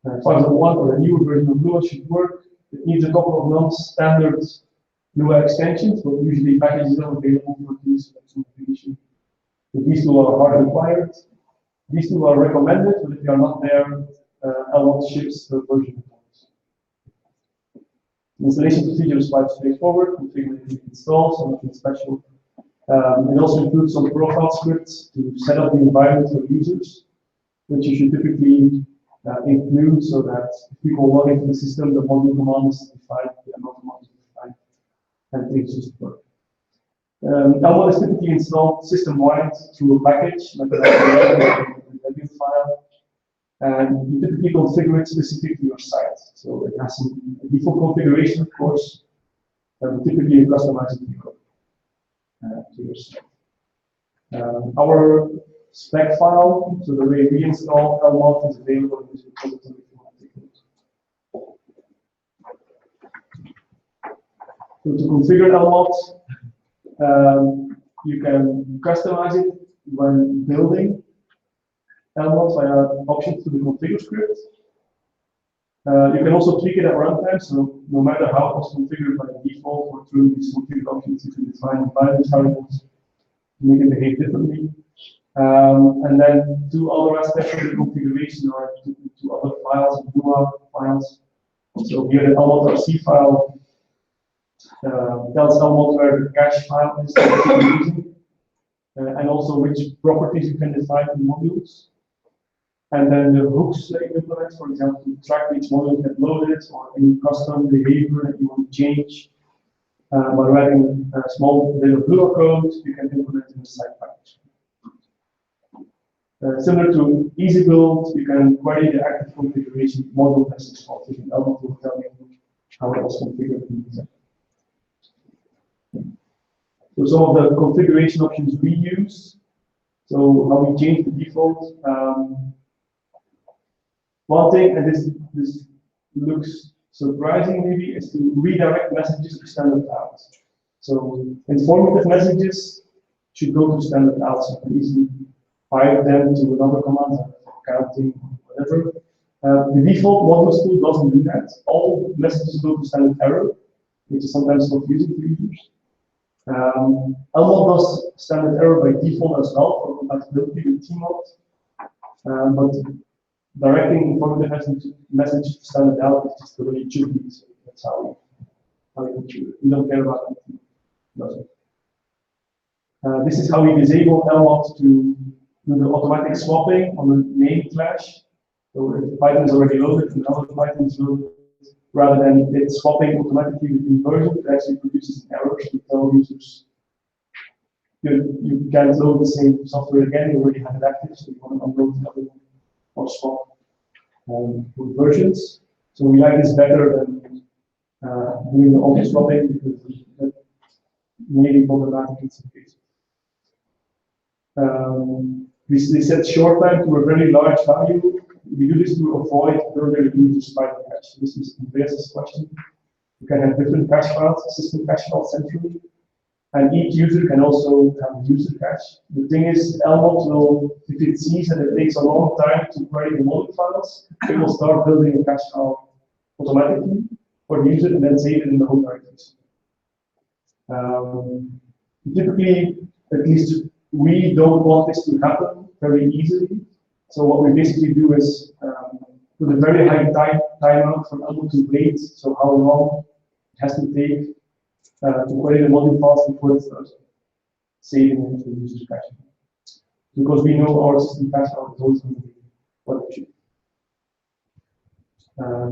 5.1 or a newer version of Lua should work. It needs a couple of non-standard Lua extensions, but usually packages are available for these configuration. So these two are hard required. These two are recommended, but if they are not there, LMOD ships the version of those. The installation procedure is quite straightforward. Configuring the install, so nothing special. It also includes some profile scripts to set up the environment for users, which you should typically include so that if people log into the system, the module command is defined, the amount command is defined, and things just work. LMOD is typically installed system-wide through a package, like a Debian file, and you typically configure it specific to your site. So it has some default configuration, of course, but typically you customize it to your site. Our spec file, so the way we install LMOD is available in this repository if you want to take it. So to configure LMOD, you can customize it when building LMOD via options to the configure script. You can also tweak it at runtime, so no matter how it was configured by default or through these configure options, you can define environment variables to make it behave differently. And then two other aspects of the configuration are two other files, Lua files. So here the LMOD.rc file tells LMOD where the cache file is that you're using, and also which properties you can define in modules. And then the hooks that you implement, for example, to track which module you have loaded or any custom behavior that you want to change. By writing a small bit of Lua code, you can implement in the site package. Similar to EasyBuild, you can query the active configuration module message object, and LMOD will tell you how it was configured in the site. So some of the configuration options we use. So how we change the default. One thing, and this looks surprising maybe, is to redirect messages to standard outs. So informative messages should go to standard outs. So you can easily pipe them to another command, like counting or whatever. The default modules tool doesn't do that. All messages go to standard error, which is sometimes confusing for users. LMOD does standard error by default as well for compatibility with tmod, but directing informative message to standard out is just the way it should be. So that's how we configure it. We don't care about anything. This is how we disable LMOD to do the automatic swapping on the name clash. So if the Python is already loaded and other Python is loaded, rather than it swapping automatically between versions, it actually produces an error to tell users you can't load the same software again, you already have it active, so you want to unload the other one or swap with versions. So we like this better than doing the auto swapping because that may be problematic in some cases. We set short time to a very large value. We do this to avoid further users by the cache. This is Andreas' question. You can have different cache files, system cache files centrally, and each user can also have a user cache. The thing is, Elmot will, if it sees that it takes a long time to query the model files, it will start building a cache file automatically for the user and then save it in the home directories. Typically, at least we don't want this to happen very easily. So what we basically do is put a very high timeout for Elmot to wait, so how long it has to take to query the module files before it starts saving it to the user's cache. Because we know our system cache file is always going to be what it should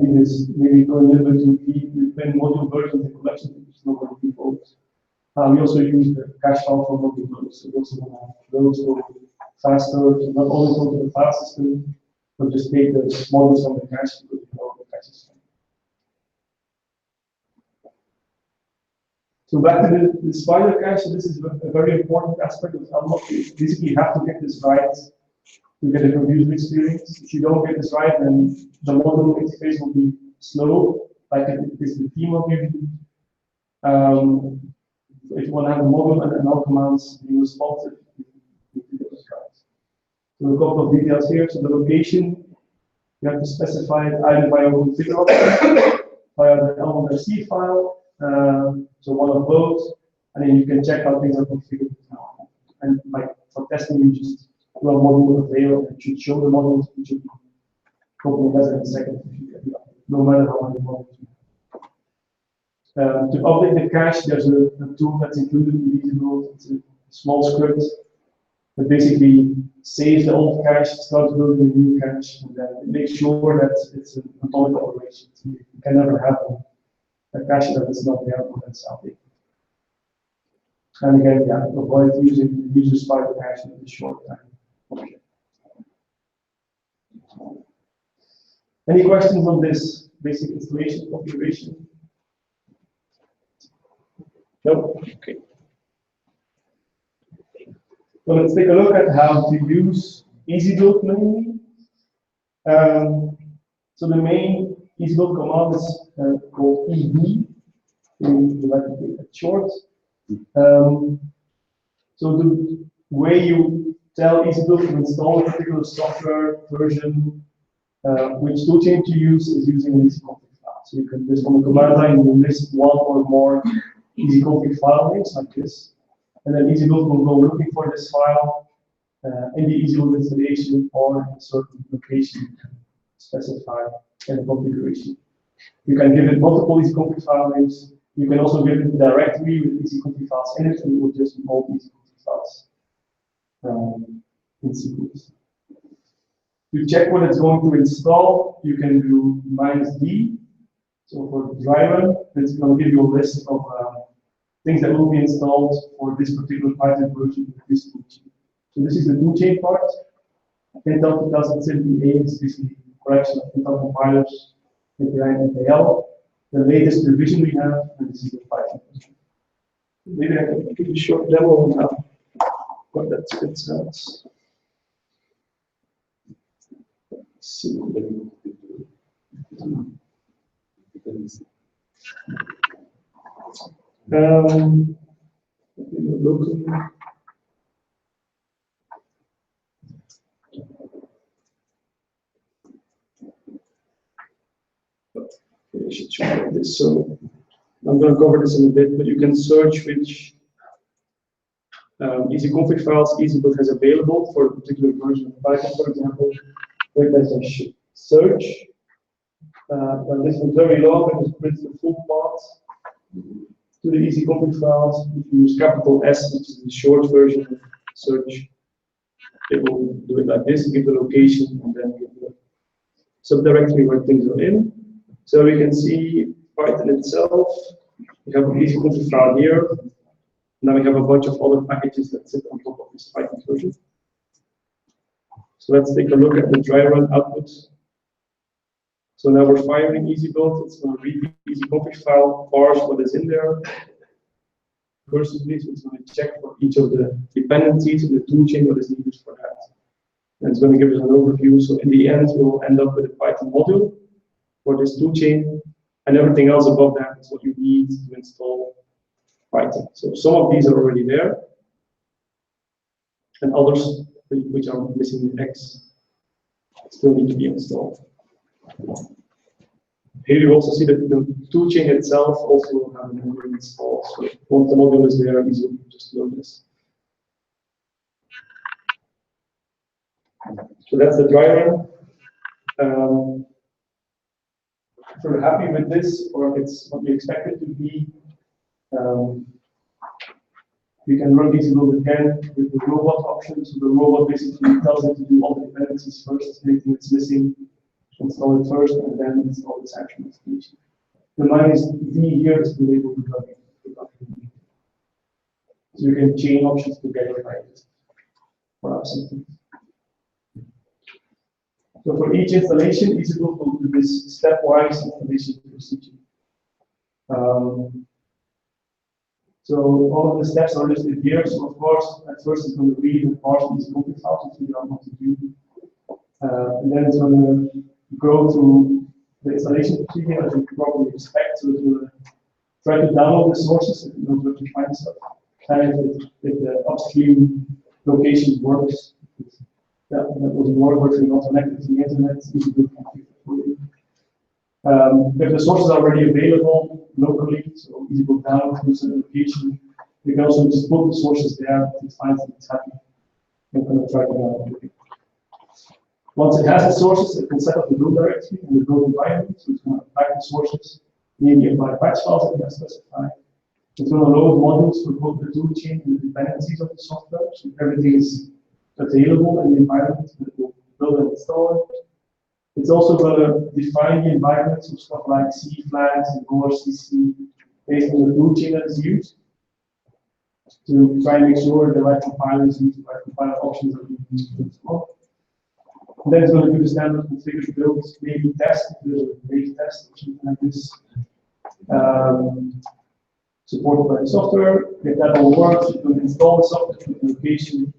be. This is maybe going a little bit too deep. We put module versions and collections, which is not by default. We also use the cache file for module loads. So those loads go faster, so not only go to the file system, but just take the modules from the cache to the cache system. So back to the spider cache, so this is a very important aspect of Unlock. Basically, you have to get this right to get a good user experience. If you don't get this right, then the model interface will be slow, like it is the theme of usually. If you want to have a model and null commands be responsive, you need to get this right. So a couple of details here. So the location, you have to specify it either by a configure object, via the Elmot.c file. So one of those, and then you can check how things are configured. And like for testing, you just do a module avail and it should show the models, which should probably less than a second if you get it, no matter how many models you have. To update the cache, there's a tool that's included in EasyBuild. It's a small script that basically saves the old cache, starts building a new cache, and then it makes sure that it's an atomic operation. So you can never have a cache that is not there or that's outdated. And again, yeah, avoid using the user spider cache in the short time. Okay. Any questions on this basic installation configuration? No? Okay. So let's take a look at how to use EasyBuild mainly. So the main EasyBuild command is called EB. We like to take it short. So the way you tell EasyBuild to install a particular software version, which toolchain to use is using an easyconfig file. So you can just on the command line you list one or more easyconfig file names like this, and then EasyBuild will go looking for this file in the EasyBuild installation or in a certain location you can specify in the configuration. You can give it multiple easyconfig file names. You can also give it a directory with easyconfig files in it, and it will just involve easyconfig files in sequence. To check what it's going to install, you can do -d. So for the dry run, it's going to give you a list of things that will be installed for this particular Python version of this toolchain. So this is the toolchain part. Intel 2078 is basically a collection of Intel compilers, API and NPL. The latest revision we have, and this is the Python version. Maybe I can give you a short demo on how what that spits out. See. Local. I should show you this. So I'm going to cover this in a bit, but you can search which easyconfig files EasyBuild has available for a particular version of Python, for example. Wait, there's a search. And this is very long and it prints the full path to the easyconfig files. If you use capital S, which is the short version of search, it will do it like this, give the location, and then give the subdirectory where things are in. So we can see Python itself. We have an easyconfig file here. Now we have a bunch of other packages that sit on top of this Python version. So let's take a look at the dry run output. So now we're firing EasyBuild. It's going to read the easyconfig file, parse what is in there. recursively, so it's going to check for each of the dependencies in the toolchain what is needed for that. And it's going to give us an overview. So in the end, we will end up with a Python module for this toolchain, and everything else above that is what you need to install Python. So some of these are already there, and others which are missing the X still need to be installed. Here you also see that the toolchain itself also will have an memory installed. So once the module is there, easily just load this. So that's the driver. If we're happy with this, or if it's what we expect it to be, we can run these load again with the robot option. So the robot basically tells it to do all the dependencies first, anything that's missing, install it first, and then install this action execution. The minus D here is to enable debugging. So you can chain options together like this for something. So for each installation, easy will go through this stepwise installation procedure. So all of the steps are listed here. So of course, at first it's going to read and parse these cookies out to figure out what to do. And then it's going to go through the installation procedure as you probably expect. So it will try to download the sources if you know where to find stuff. And if the upstream location works, that was more virtually not connected to the internet, it's easy to configure for you. If the source is already available locally, so easy to download from the location, you can also just put the sources there if it finds that it's happy. I'm going to try to download it. Once it has the sources, it can set up the build directory and the build environment. So it's going to pack the sources, maybe apply patch files that we have specified. It's going to load modules for both the toolchain and the dependencies of the software. So everything is available in the environment that will build and install it. It's also going to define the environment, so stuff like C flags and CC based on the toolchain that is used to try and make sure the right compilers use the right compiler options are being used to install. And then it's going to do the standard configure build, maybe test, the rate test, or something like this. Supported by the software. If that all works, you can install the software to the location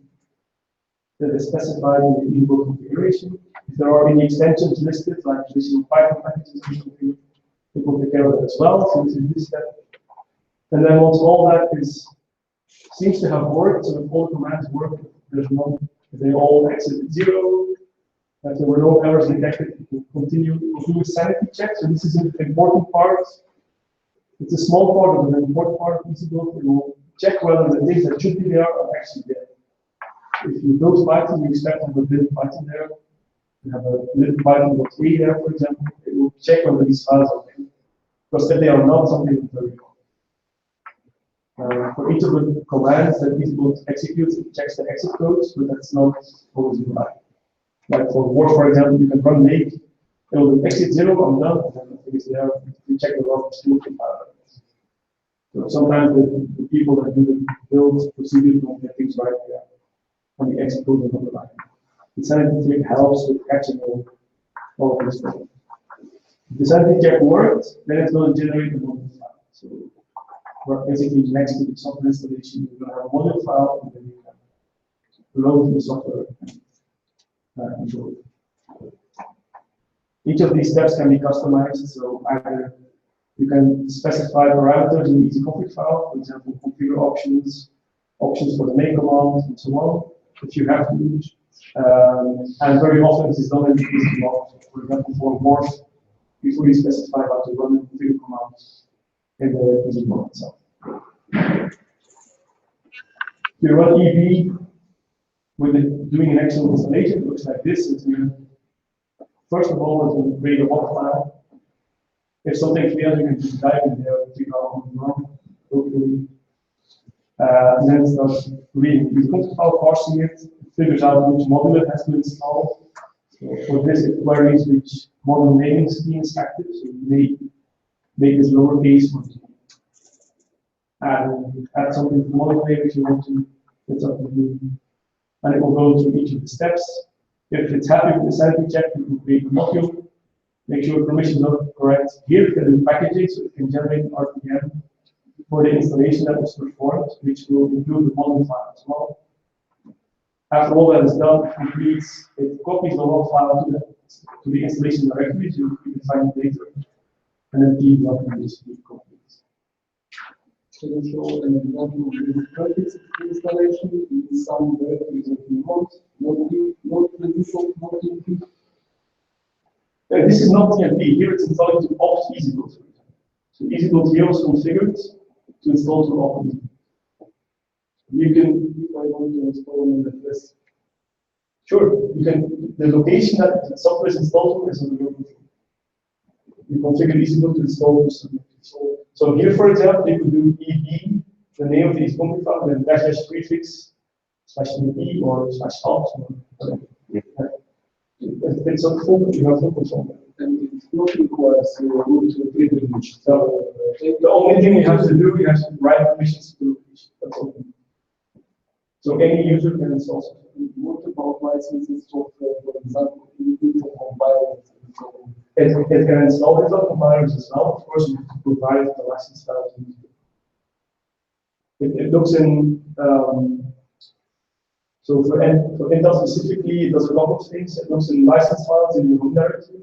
that is specified in the input configuration. If there are any extensions listed, like additional Python packages, it will take care of it as well. So this is this step. And then once all that seems to have worked, so if all the commands work, there's no, if they all exit 0, if there were no errors detected, it will continue to do a sanity check. So this is an important part. It's a small part of an important part of EasyBuild. It will check whether the things that should be there are actually there. If you build Python, you expect to have a little Python there. You have a little Python.3 there, for example. It will check whether these files are there. Because if they are not, something is very wrong. For each of the commands that EasyBuild executes, it checks the exit codes, but that's not always right. Like for Word, for example, you can run make, it will exit 0, I'm done, and then the thing is there, you check the log, still compile. So sometimes the people that do the build procedures don't get things right there on the exit code of the line. The sanity check helps with catching all of this stuff. If the sanity check works, then it's going to generate a module file. So we're basically next to the software installation, you're going to have a module file, and then you can load the software and enjoy it. Each of these steps can be customized, so either you can specify parameters in the easy config file, for example, configure options, options for the make command, and so on, if you have to. And very often this is done in the easy log. For example, for Word, you fully specify how to run the configure commands in the easy log itself. If you run EB with doing an actual installation, it looks like this. First of all, it's going to create a log file. If something fails, you can just dive in there and figure out what's wrong locally. And then it starts reading the config file, parsing it, figures out which module it has to install. So for this, it queries which module naming scheme is active. So you may make this lowercase for and add something to the module name if you want to. It's up to you. And it will go through each of the steps. If it's happy with the sanity check, you can create a module. Make sure permissions are correct. Here it can do packaging, so it can generate an RPM for the installation that was performed, which will include the model file as well. After all that is done, it copies the log file to the installation directory, so you can find it later, and then the document is complete. Can you show an example of the practice installation in some directories that you want, not the default, not TMP? This is not TMP. Here it's installing to opt EasyBuild. So EasyBuild here was configured to install to opt EasyBuild. You can, if I want to install on the list. Sure, you can. The location that the software is installed to is on your control. You configure EasyBuild to install to something. So here, for example, you could do EB, the name of the EasyBuild file, then -- prefix /EB or /opt or whatever. It's a full, you have full control. And it not requires root to privilege. So the only thing you have to do, you have to write permissions to the location. That's all. So any user can install something. What about licenses software, for example, you need to compile it and so on? It can install it on compilers as well. Of course, you have to provide the license file to use it. It looks in, so for Intel specifically, it does a couple of things. It looks in license files in your home directory.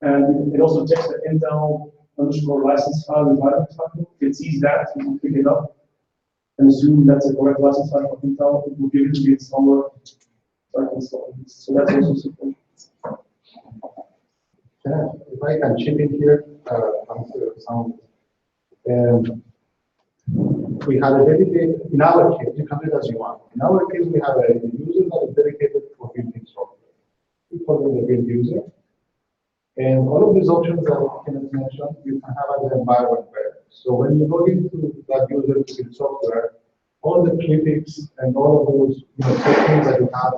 And it also checks the Intel _license file environment file. If it sees that, it will pick it up and assume that's a correct license file of Intel. It will give it to the installer, start installing it. So that's also supported. If I can chip in here, we have a dedicated, in our case, you can do it as you want. In our case, we have a user that is dedicated for building software. We call it the build user. And all of these options that Kenneth mentioned, you can have as an environment where. So when you go into that user to build software, all the critics and all of those settings that you have,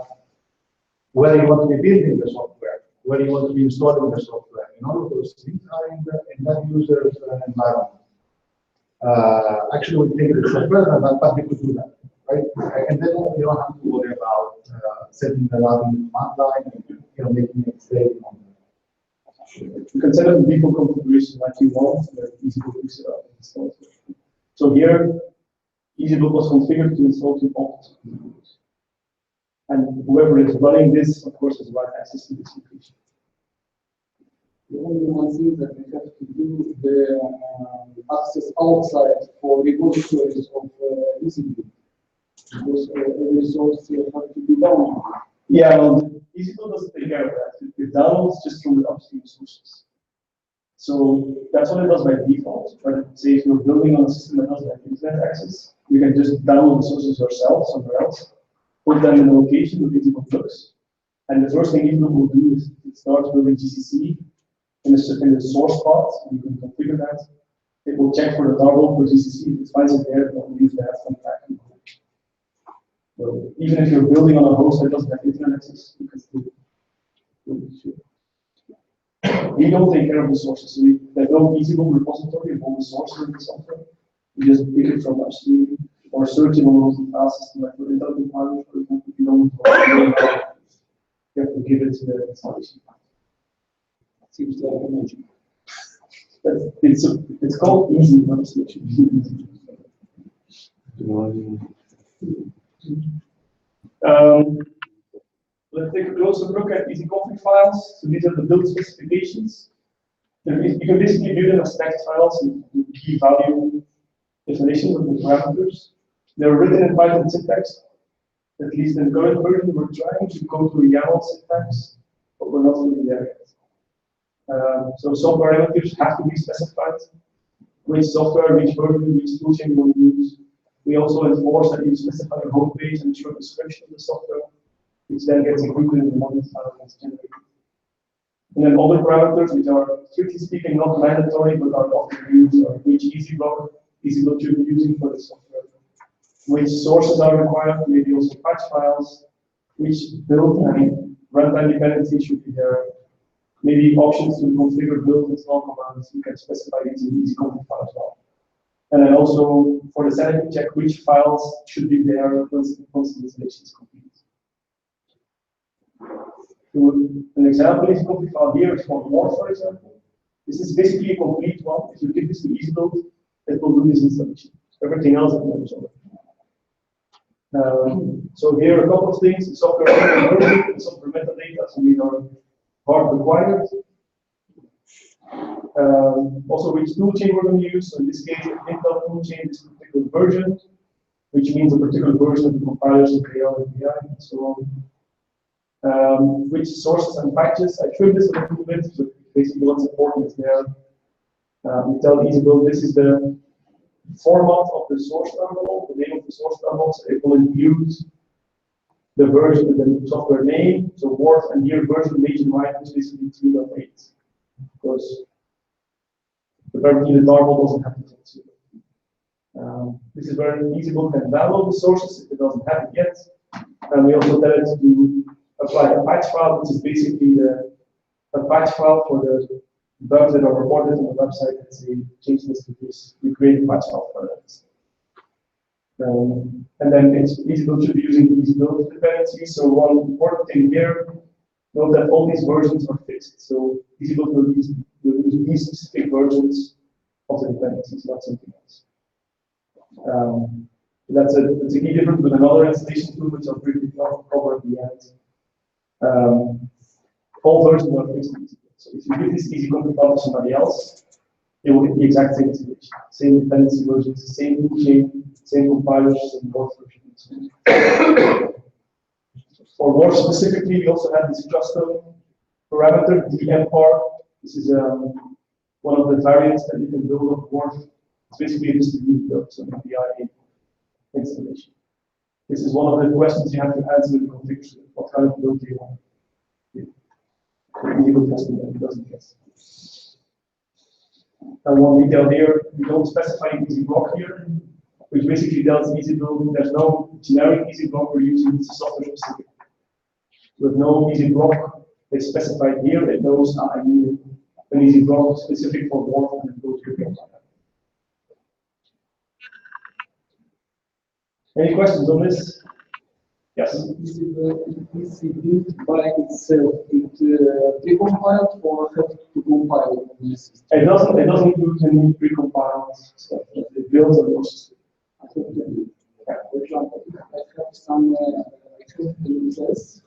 where you want to be building the software, where you want to be installing the software, and all of those things are in that user's environment. Actually, we take it a step further, but we could do that, right? And then you don't have to worry about setting that up in the command line and making a mistake on that. You can set up the default configuration like you want, and EasyBuild picks it up and installs it. So here, EasyBuild was configured to install to opt. And whoever is running this, of course, has right access to this location. The only one thing that we have to do the access outside for repositories of EasyBuild, because every resource has to be downloaded. Yeah, well, EasyBuild doesn't take care of that. It downloads just from the upstream sources. So that's what it does by default. But say if you're building on a system that doesn't have internet access, you can just download the sources yourself somewhere else, put them in the location where EasyBuild looks, and the first thing EasyBuild will do is it starts building GCC in the source path, and you can configure that. It will check for the toggle for GCC. If it finds it there, it will leave that from back. So even if you're building on a host that doesn't have internet access, you can still build it. We don't take care of the sources. So there's no EasyBuild repository of all the sources of the software. We just pick it from upstream or search it on those file system like for Intel compilers, for example. If you don't you have to give it to the installation. Seems like a magic. It's called easy, not easy. Let's take a closer look at easy config files. So these are the build specifications. You can basically view them as text files with key value definitions of the parameters. They're written in Python syntax. At least in the current version, we're trying to go to YAML syntax, but we're not fully there yet. So some parameters have to be specified. Which software, which version, which toolchain you want to use. We also enforce that you specify your home page and short description of the software, which then gets included in the model file that's generated. And then other parameters, which are strictly speaking not mandatory but are often used, are which EasyBuild should be using for the software, which sources are required, maybe also patch files, which build and runtime dependency should be there. Maybe options to configure build and install commands, you can specify these in easy config file as well. And then also for the sanity check, which files should be there once the installation is complete. So an example is config file here is for more, for example. This is basically a complete one. If you give this to EasyBuild, it will do this installation. Everything else it knows already. So here are a couple of things: the software version, the software metadata, so these are hard required. Also, which toolchain we're going to use. So in this case, the Intel toolchain is a particular version, which means a particular version of the compilers of KL and PI and so on. Which sources and patches. I trimmed this a little bit, but basically what's important is there. We tell EasyBuild this is the format of the source terminal, the name of the source terminal, so it will include the version, the software name, so Word, and here version nationwide is basically 3.8, because the currently the normal doesn't have the this is where EasyBuild can download the sources if it doesn't have it yet, and we also tell it to apply a patch file, which is basically a patch file for the bugs that are reported on the website and say change this to this. We create a patch file for that. And then EasyBuild should be using the EasyBuild dependency. So one important thing here, note that all these versions are fixed. So EasyBuild will use these specific versions of the dependencies, not something else. That's a key difference with another installation tool, which I'll briefly cover at the end. All versions are fixed. So if you give this EasyBuild file to somebody else, you will get the exact same installation, same dependency versions, same toolchain, same compilers, same board versions. For more specifically, we also have this custom parameter, dmpar. This is one of the variants that you can build on Word. It's basically a distributed build, so an API installation. This is one of the questions you have to answer in the configuration. What kind of build do you want? EasyBuild custom that it doesn't guess. And one detail here, we don't specify EasyBlock here, which basically tells EasyBuild there's no generic EasyBlock we're using, it's software specific. With no EasyBlock it's specified here, it knows I need an EasyBlock specific for Word and it goes to the. Any questions on this? Yes. EasyBuild by itself, it pre-compiled or have to compile on the system? It doesn't include any precompiled stuff. It builds and processes. For example, I have some LSS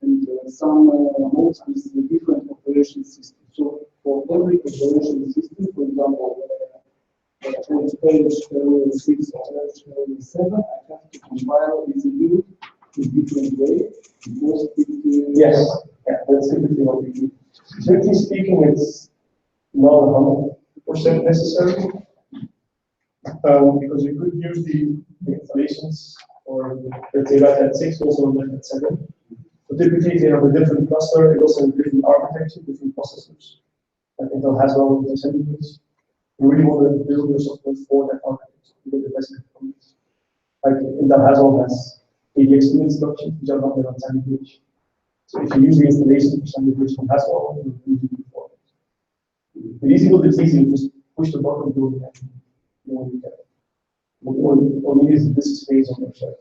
and some modes with different operation systems. So for every operation system, for example, on page 6 or 7, I have to compile EasyBuild in different way because yes, yeah, that's typically what we do. Strictly speaking, it's not 100% necessary because you could use the installations or let's say Red Hat 6 also on Red Hat 7. So typically, they have a different cluster, it also has different architecture, different processors. Like Intel has all of the assemblies. You really want to build your software for that architecture to get the best performance. Like Intel has all has ADX2 instructions, which are not there on sandwich. So if you use the installation for sandwich from Haswell, you will use it before. With EasyBuild, it's easy, you just push the button to it and you know you get it. Or you use this space on your side.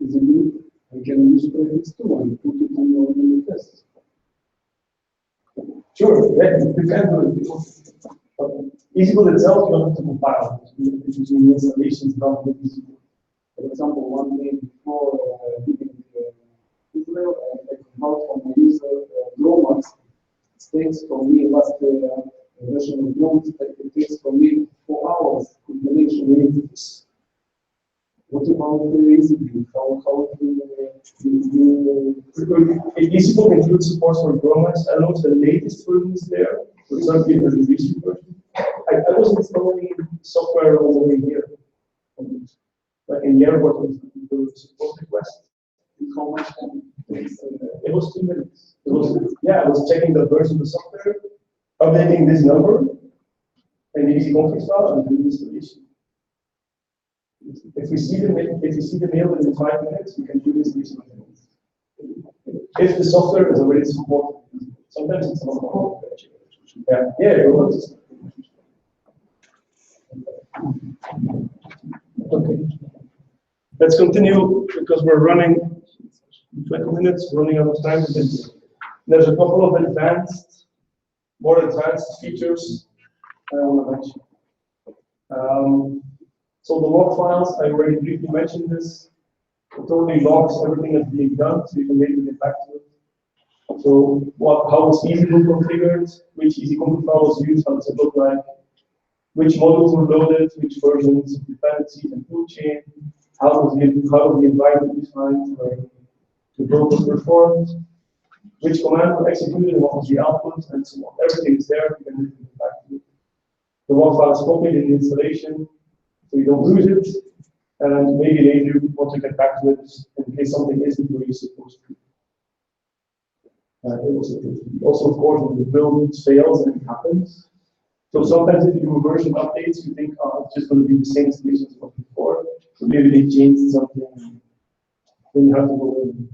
EasyBuild, I can use kenneth2 and put it on your test. Sure, yeah, you can do it. But EasyBuild itself, you don't have to compile. It's using installations done with EasyBuild. For example, one day before leaving Israel, I compiled for my user Gromax. It takes for me last version of Gromax, it takes for me 4 hours compilation. What about EasyBuild? How EasyBuild includes support for Gromax. I don't know if the latest version is there. So it's not the recent version. I was installing software all the way here. Like in the airport, the support request. how much time? It was 2 minutes. I was checking the version of the software, updating this number, and the easy config file, and doing the installation. If you see the mail within 5 minutes, you can do this in 5 minutes. If the software is already supported, sometimes it's not supported. Yeah, okay. Let's continue because we're running 20 minutes, running out of time. There's a couple of advanced more advanced features I want to mention. So the log files, I already briefly mentioned this. It totally logs everything that's being done, so you can maybe get back to it. So how is EasyBook configured? Which EasyCompute file was used? How does it look like? Which modules were loaded? Which versions of dependencies and toolchain? How the environment defined where the build was performed? Which command were executed and what was the output, and so on. Everything is there. You can get back to it. The log file is copied in the installation, so you don't lose it. And maybe later you want to get back to it in case something isn't where you're supposed to. Also, of course, when the build fails and it happens. So sometimes if you do version updates, you think, oh, it's just going to be the same installation as before. So maybe they changed something. Then you have to go in and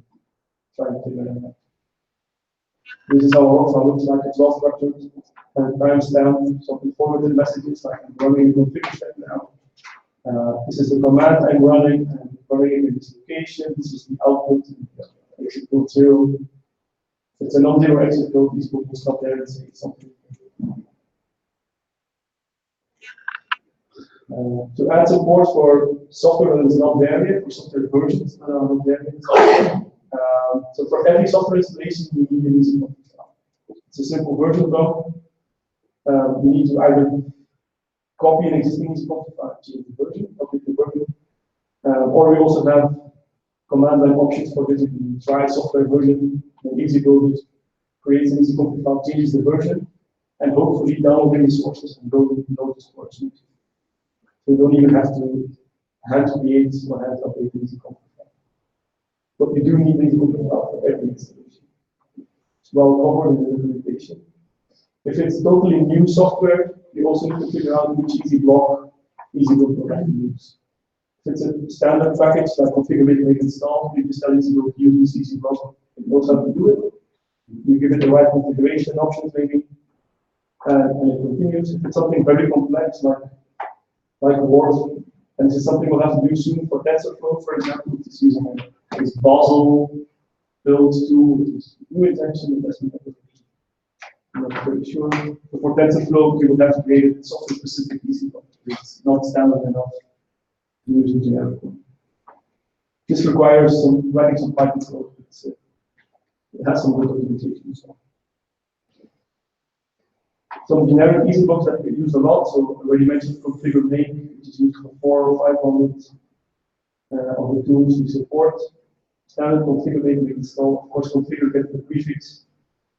try to figure it out. This is how it looks like. It's all structured and timestamped. Some forwarded messages like I'm running a config set now. This is the command I'm running, and running it in this location. This is the output, exit code 0. If it's a non-zero exit code, this book will stop there and say something. To add support for software that is not there yet, for software versions that are not there yet. So for every software installation, you need an EasyCompute file. It's a simple version block. You need to either copy an existing EasyCompute file, change the version, update the version, or we also have command line options for this. You can try software version, and EasyCompute creates an EasyCompute file, changes the version, and hopefully download the resources and build those worksheets. So you don't even have to hand create or hand update the EasyCompute file. But you do need the EasyCompute file for every installation. It's well covered in the documentation. If it's totally new software, you also need to figure out which EasyBlock EasyBook will have to use. If it's a standard package like configure make install, you just tell EasyBook to use this EasyBlock. It knows how to do it. You give it the right configuration options maybe, and it continues. If it's something very complex like Word, and this is something we'll have to do soon for TensorFlow, for example, which is using this Basel build tool, which is new intention investment. I'm not very sure. But for TensorFlow, we would have to create a software-specific EasyBlock. It's not standard enough to use a generic one. This requires some writing some Python code. It has some good documentation as well. Some generic EasyBlocks that we use a lot. So I already mentioned configure make, which is used for 400 or 500 of the tools we support. Standard configure make install. Of course, configure get the prefix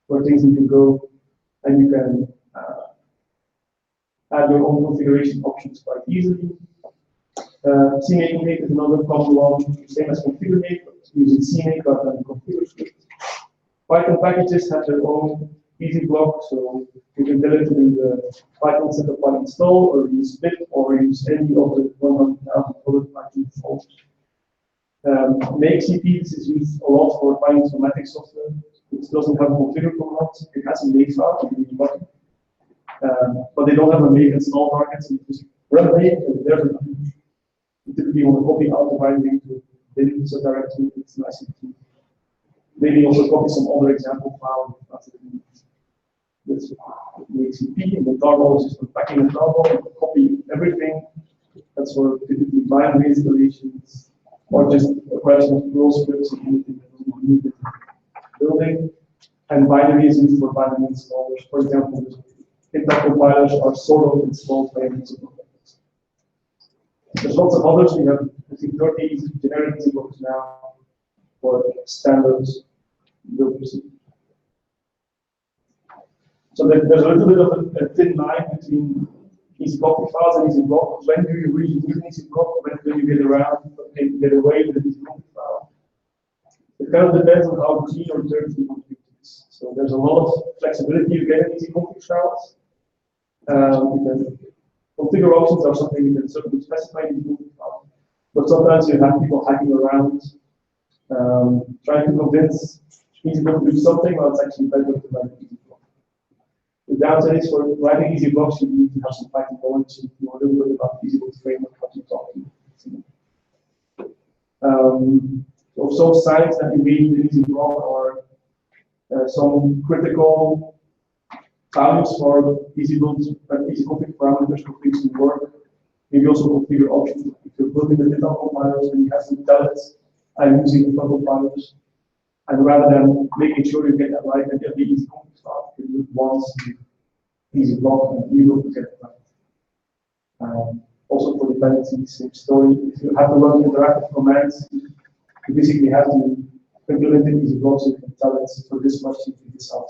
where things need to go, and you can add your own configuration options quite easily. CMake make is another common one, same as configure make, but using CMake rather than configure script. Python packages have their own EasyBlock, so you can tell it to do the Python setup while install, or use Split, or use any of the 100,000 other Python defaults. Make CP is used a lot for finding somatic software. It doesn't have a configure command. It has a make file, but they don't have a make install target. So you just run make, and there's a you typically want to copy out the binary to delete the directory. It's nice and clean. Maybe also copy some other example file. Let's make CP, and the tarball is just unpacking the tarball, copy everything. That's for typically binary installations, or just a question of rule scripts and anything that doesn't need it. Building, and binary is used for binary installers. For example, impact compilers are sort of installed by EasyBlock. There's lots of others. We have, I think, 30 generic EasyBlocks now for standards builders. So there's a little bit of a thin line between EasyCompute files and EasyBlock. When do you really use an EasyBlock? When do you get around, get away with an EasyCompute file? It kind of depends on how clean or dirty you want to use this. So there's a lot of flexibility you get in EasyCompute files. Configure options are something you can certainly specify in EasyCompute files. But sometimes you have people hacking around, trying to convince EasyBlock to do something while it's actually better to write EasyBlock. The downside is for writing EasyBlocks, you need to have some Python knowledge and know a little bit about EasyBlock framework, how to talk to. So some signs that you read in EasyBlock are some critical values for easy builds, easy config parameters for things to work. Maybe also configure options. If you're building the data compilers, then you have to tell it, I'm using the compilers. And rather than making sure you get that right at every easy config file, you do it once, easy block, and you will get it right. Also for dependencies, same story. If you have to run interactive commands, you basically have to implement an easy block so you can tell it for this much you do this out.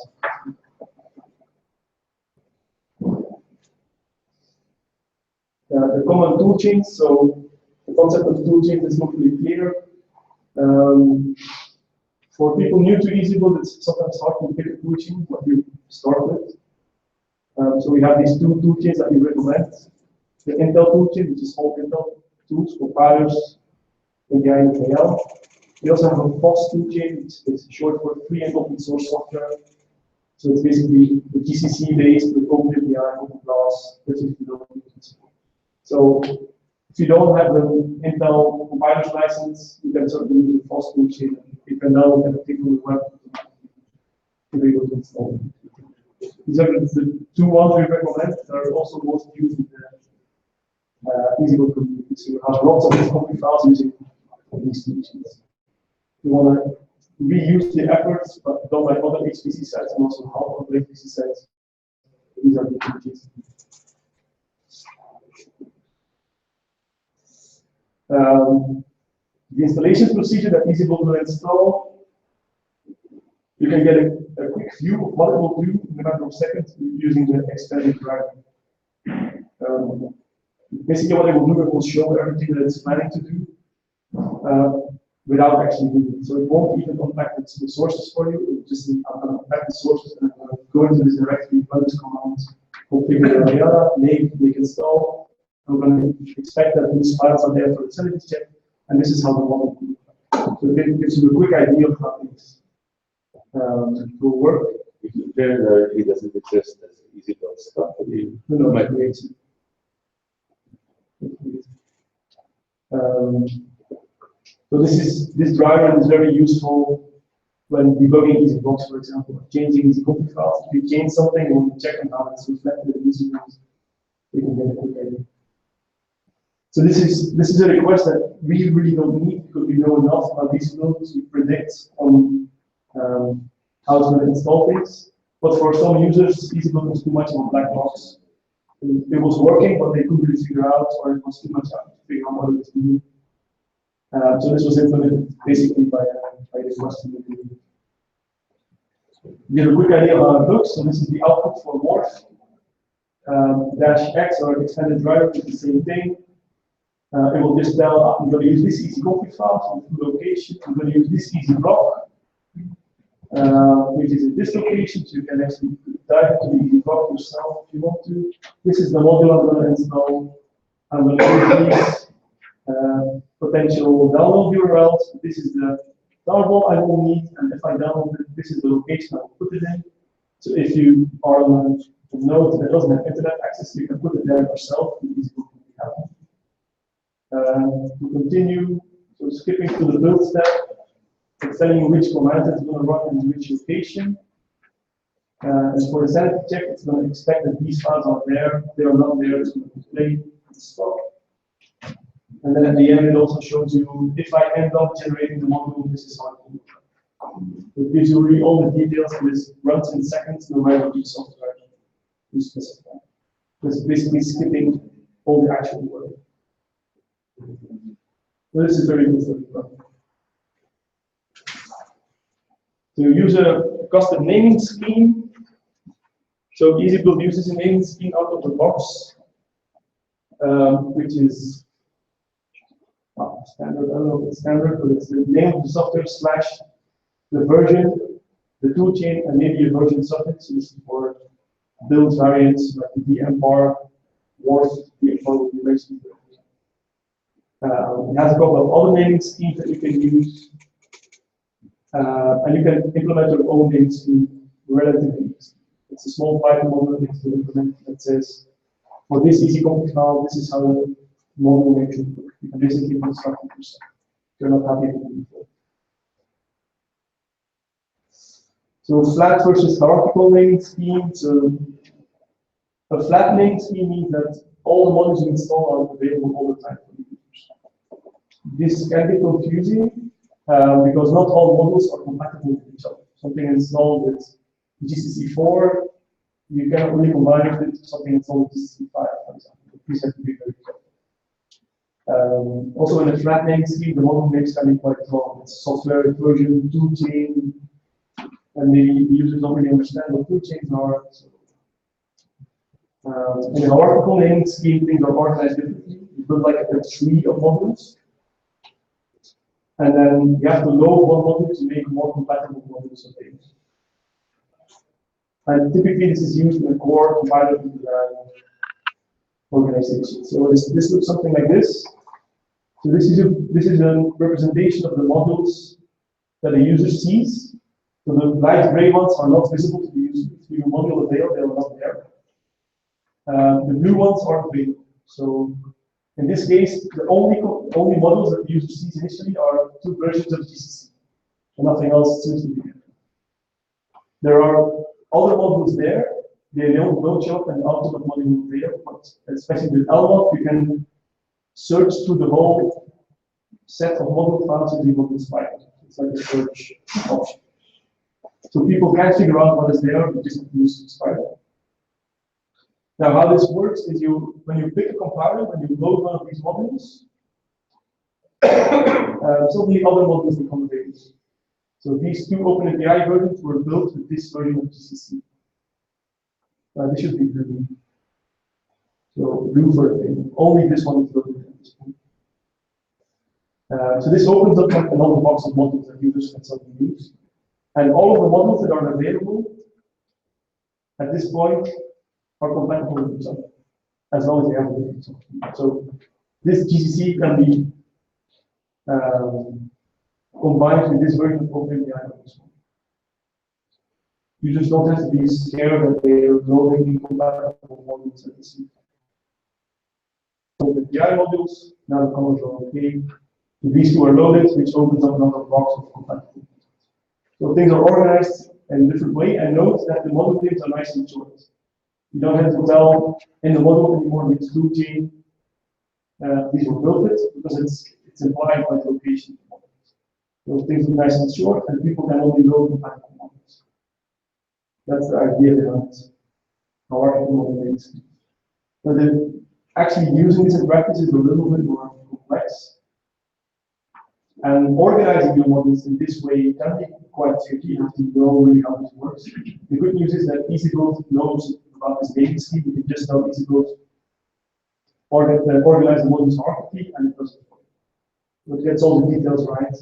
The common tool chains, so the concept of tool chains is not really clear. For people new to EasyBuild, it's sometimes hard to pick a tool chain what you start with. So we have these two tool chains that we recommend. The Intel tool chain, which is all Intel tools, compilers, API, and KL. We also have a FOSS tool chain, which is short for free and open source software. So it's basically the GCC based with open API, open class, so if you don't have the Intel compiler's license, you can certainly use the FOSS tool chain. You can download and take on the web to be able to install them. These are the two ones we recommend that are also most used in the EasyBuild community. So you have lots of config files using these two chains. You want to reuse the efforts, but done by other HPC sites and also help other HPC sites. These are the two chains. The installation procedure that EasyBuild will install, you can get a quick view of what it will do in a matter of seconds using the extended driver. Basically, what it will do, it will show everything that it's planning to do without actually doing it. So it won't even unpack the sources for you. It will just unpack the sources and go into this directory, run this command, configure the area, make install. I'm going to expect that these files are there for the sanity check, and this is how the model will look. So it gives you a quick idea of how things will work. If it generally doesn't exist as EasyBuild stuff, No, it creates it. So this driver is very useful when debugging EasyBlocks, for example, changing these config files. If you change something, you want to check on how it's reflected in EasyBlocks. You can get a quick idea. So this is a request that we really don't need because we know enough about EasyBuild to predict on how it's going to install things. But for some users, EasyBuild was too much of a black box. It was working, but they couldn't really figure out, or it was too much to figure out what it was doing. So this was implemented basically by request from the community. Give a quick idea of how it looks. So this is the output for Morph. -X or extended driver is the same thing. It will just tell, I'm going to use this easy config file from the location. I'm going to use this easy block, which is in this location, so you can actually dive into the easy block yourself if you want to. This is the module I'm going to install. I'm going to use these potential download URLs. This is the download I will need, and if I download it, this is the location I will put it in. So if you are on a node that doesn't have internet access, you can put it there yourself. To continue, so skipping to the build step, it's telling you which command it's going to run in which location. And for the sanity check, it's going to expect that these files are there. If they are not there, it's going to display and stop. And then at the end, it also shows you if I end up generating the module, this is how it will look. It gives you really all the details, and this runs in seconds, no matter which software you specify. It's basically skipping all the actual work. So this is very good. To use a custom naming scheme, so EasyBuild uses a naming scheme out of the box, which is standard. I don't know if it's standard, but it's the name of the software slash the version, the toolchain, and maybe a version suffix. So this is for build variants like the VM-bar, Morph, VM-bar will be mentioned. It has a couple of other naming schemes that you can use, and you can implement your own naming scheme relatively easy. It's a small Python model to implement that says, for this easy config file, this is how the model makes it look. You can basically construct it yourself. If you're not happy with it before. So flat versus hierarchical naming scheme. So a flat naming scheme means that all the modules you install are available all the time for the users. This can be confusing because not all modules are compatible with each other. Something installed with GCC 4, you cannot really combine it with something installed with GCC 5, for example. Please have to be very careful. Also, in a flat naming scheme, the model names can be quite long. It's software version, toolchain, and the users don't really understand what toolchains are. So, in a hierarchical naming scheme, things are organized differently. You build like a tree of modules, and then you have to load one module to make more compatible modules of things. And typically, this is used in a core compiler organization. So this looks something like this. So this is a representation of the modules that the user sees. So the light gray ones are not visible to the user. If you module avail, they are not there. The blue ones are available. So in this case, the only models that the user sees initially are 2 versions of GCC. And nothing else seems to be there. There are other modules there. They don't show up in the ultimate module there, but especially with LMOD, you can search through the whole set of module files in the module spider. It's like a search option. So people can figure out what is there, but just use Spider. Now, how this works is when you pick a compiler, when you load one of these modules, suddenly other modules become available. So these 2 OpenAPI versions were built with this version of GCC. This should be blue. So blue for thing. Only this one is loaded at this point. So this opens up like another box of modules that users can suddenly use. And all of the models that are available at this point are compatible with each other, as long as they have the something. So this GCC can be combined with this version of OpenAPI on this one. Users don't have to be scared that they are loading incompatible modules at the same time. OpenAPI modules, now the colors are okay. These 2 are loaded, which opens up another box of compatibility. So things are organized in a different way, and note that the module names are nice and short. You don't have to tell in the model anymore which toolchain these were built with, because it's implied by the location. So things are nice and short, and people can only load compatible models. That's the idea behind hierarchical model names. But then actually using this in practice is a little bit more complex. And organizing your models in this way can be quite tricky. You have to know really how this works. The good news is that EasyCode knows about this naming scheme. You can just tell EasyCode organize the modules hierarchically, and it does it for you. It gets all the details right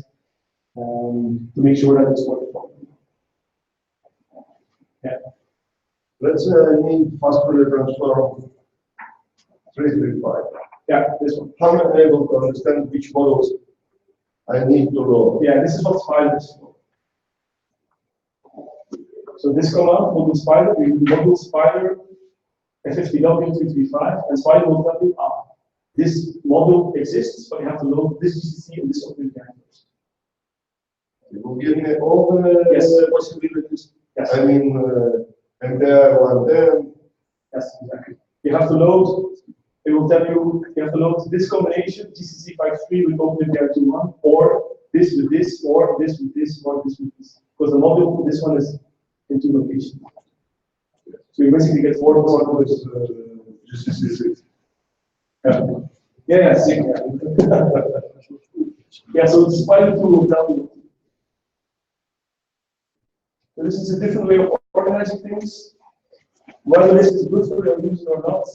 to make sure that it's working properly. Yeah. Let's say I need fast Fourier transform 335. Yeah, this one. How am I able to understand which models I need to load? Yeah, this is what Spider is for. So this command, module Spider, we do module Spider FFTW335, and Spider will tell you, this module exists, but you have to load this GCC and this OpenAPI first. You will give me all the possibilities. Yes. I mean, MPI 110. Yes, exactly. You have to load, it will tell you, you have to load this combination, GCC 5.3 with OpenAPI 2.1, or this with this, or this with this, or this with this. Because the module for this one is in 2 locations. So you basically get 4 modules. GCC 6. Yeah. Yeah, same. Yeah, so it's Spider 2 will tell you. So this is a different way of organizing things. Whether this is good for your user or not,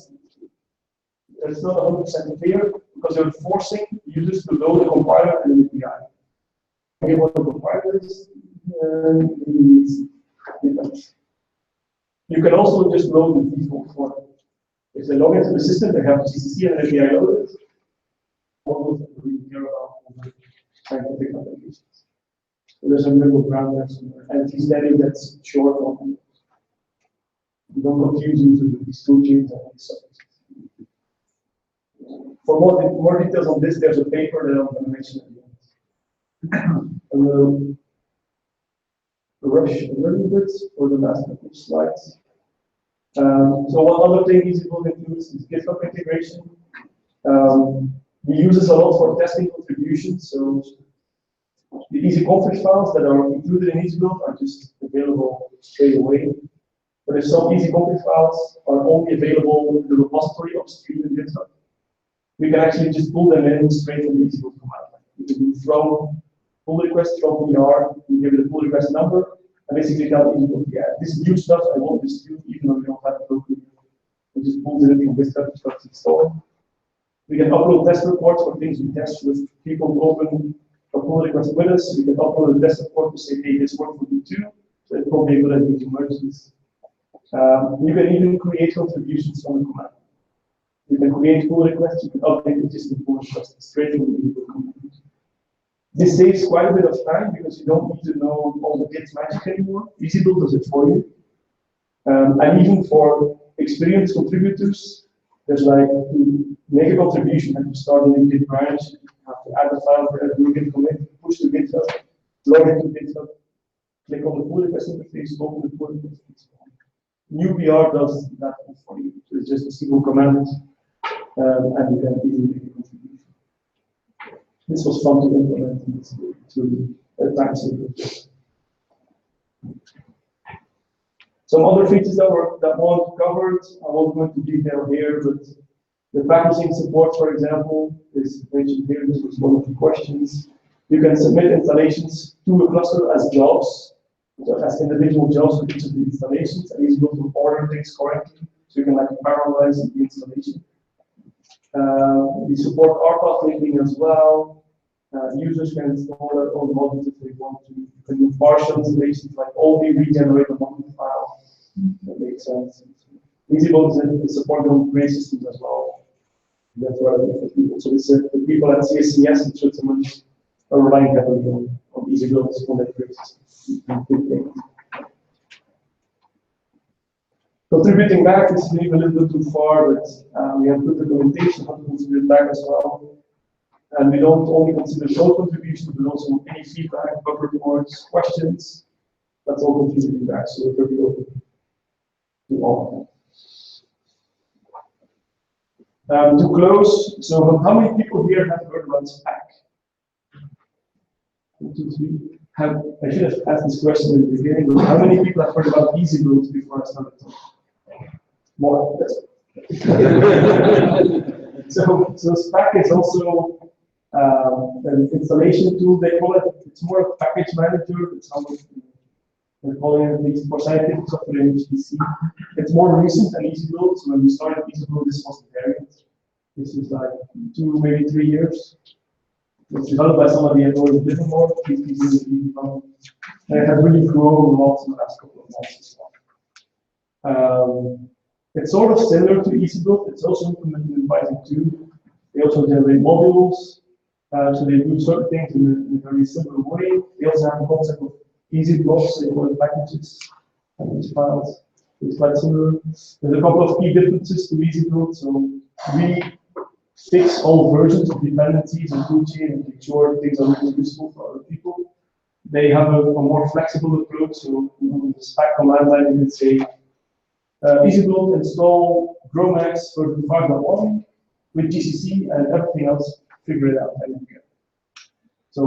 it's not 100% clear because you're forcing users to load a compiler and an API. Okay, what the compiler is, you can also just load the default form. If they log into the system, they have GCC and an API loaded. All that we care about scientific applications. So there's a middle ground there somewhere, and if you study that's short on. You don't confuse users with these toolchains and these subjects. For more details on this, there's a paper that I'm going to mention at the end. rush a little bit for the last couple of slides. So one other thing EasyBuild includes is GitHub integration. We use this a lot for testing contributions. So the easy config files that are included in EasyBuild are just available straight away. But if some easy config files are only available in the repository upstream in GitHub, we can actually just pull them in straight from the EasyBuild command line. We can do from pull request from PR, we give it a pull request number, and basically tell EasyBuild, yeah, this new stuff I won't dispute even though we don't have it locally. We just pull it in from GitHub to start installing. We can upload test reports for things we test with people who open a pull request with us. We can upload a test report to say, hey, this worked for me too. So it's probably a good idea to merge this. You can even create contributions from the command. You can create pull requests, you can update existing pull requests straight from the EasyBuild command. This saves quite a bit of time because you don't need to know all the Git magic anymore. EasyBuild does it for you. And even for experienced contributors, there's like to make a contribution and to start a new Git branch, you have to add a file for every Git commit, push to GitHub, log into GitHub, click on the pull request interface, open the pull request, and so on. New PR does that for you. So it's just a single command, and you can easily make a contribution. This was fun to implement to a time saver. Some other features that weren't covered, I won't go into detail here, but the packaging support, for example, is mentioned here. This was one of the questions. You can submit installations to a cluster as jobs, so as individual jobs for each of the installations, and these will order things correctly, so you can like parallelize the installation. We support RPath linking as well. Users can install their own modules if they want to. You can do partial installations, like only regenerate a module file. That makes sense. EasyBuild is supported on gray systems as well. That's relevant for people. So it's the people at CSCS in Switzerland are relying heavily on EasyBuild on their gray systems. Contributing back is maybe a little bit too far, but we have good documentation how to contribute back as well. And we don't only consider code contributions, but also any feedback, bug reports, questions. That's all contributing back, so we're very open to all of them. To close, so how many people here have heard about SPAC? 1, 2, 3. I should have asked this question in the beginning, but how many people have heard about EasyBuild before I started talking? More. So SPAC is also an installation tool. They call it. It's more a package manager. It's how we're calling it, at least for scientific software in HPC. It's more recent than EasyBuild. So when we started EasyBuild, this was the variant. This is like 2, maybe 3 years. It's developed by somebody at Northern Livermore. And it has really grown a lot in the last couple of months as well. It's sort of similar to EasyBuild. It's also implemented in Python 2. They also generate modules. So they do certain things in a very similar way. They also have a concept of easy blocks, they call it packages, package files. It's quite similar. There's a couple of key differences to EasyBuild. So we fix all versions of dependencies and toolchain and make sure things are really useful for other people. They have a more flexible approach. So on the SPAC command line, you can say EasyBuild install GrowMax for 5.1 with GCC and everything else, figure it out. So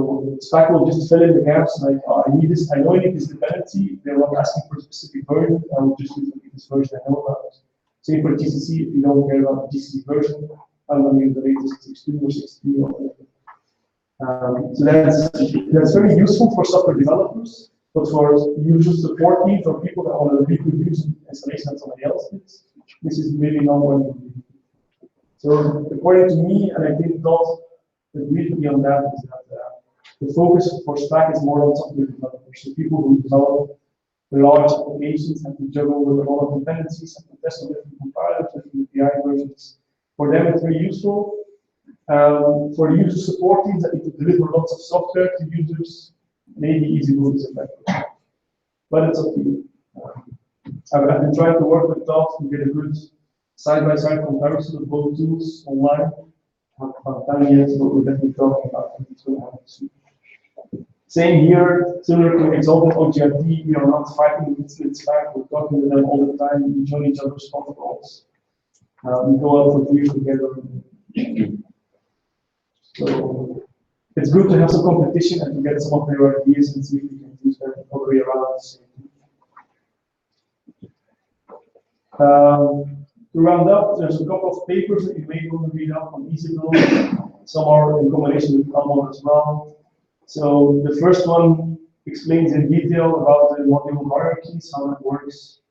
SPAC will just fill in the gaps like, oh, I need this, I know I need this dependency. They're not asking for a specific version. I will just use this version I know about. Same for GCC, if you don't care about the GCC version, I'm going to use the latest 6.2 or 6.3 or whatever. So that's very useful for software developers, but for user support needs or people that want to reproduce installation that somebody else did, this is really not what you do. So according to me, and I think Dot agreed with me on that, is that the focus for SPAC is more on software developers. So people who develop large applications have to juggle with a lot of dependencies, have to test on different compilers, different API versions. For them, it's very useful. For user support teams that need to deliver lots of software to users, maybe EasyBuild is effective. But it's up to you. I've been trying to work with Dot to get a good side-by-side comparison of both tools online. About 10 years, but we're definitely talking about it. Same here, similar to exalted OGRT, we are not fighting with its back, we're talking with them all the time, we join each other's protocols. We go out for beers together. So it's good to have some competition and to get some of their ideas and see if we can use them all the way around. To round up, there's a couple of papers that you may want to read up on EasyBuild. Some are in combination with Almond as well. So the first one explains in detail about the module hierarchies, how that works,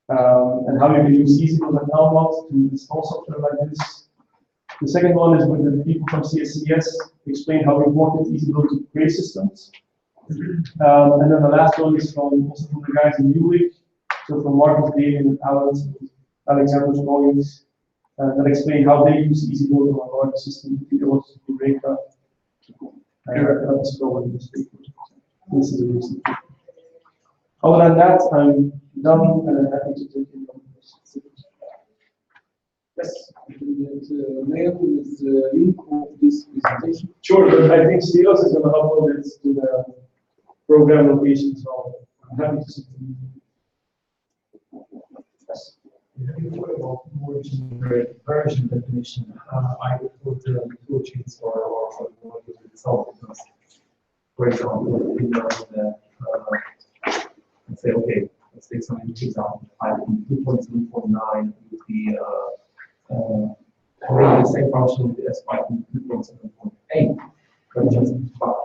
and how you can use EasyBuild and Almond to install software like this. The second one is with the people from CSCS, explain how important EasyBuild to create systems. And then the last one is also from the guys in UWIC, so from Marcus Day and Alexander's colleagues, that explain how they use EasyBuild on a large system. If you want to do Reka, let's go with this paper. This is a reason. Other than that, I'm done and happy to take any questions. Yes. Mail is the link of this presentation. Sure, but I think Stelos is going to upload it to the program location, so I'm happy to see it. Yes. Have you thought about more generic version definition, either for the tool chains or for the module itself? Because, for example, you know, let's say, okay, let's take some example, 2.749 would be having the same function as 2.7.8, but just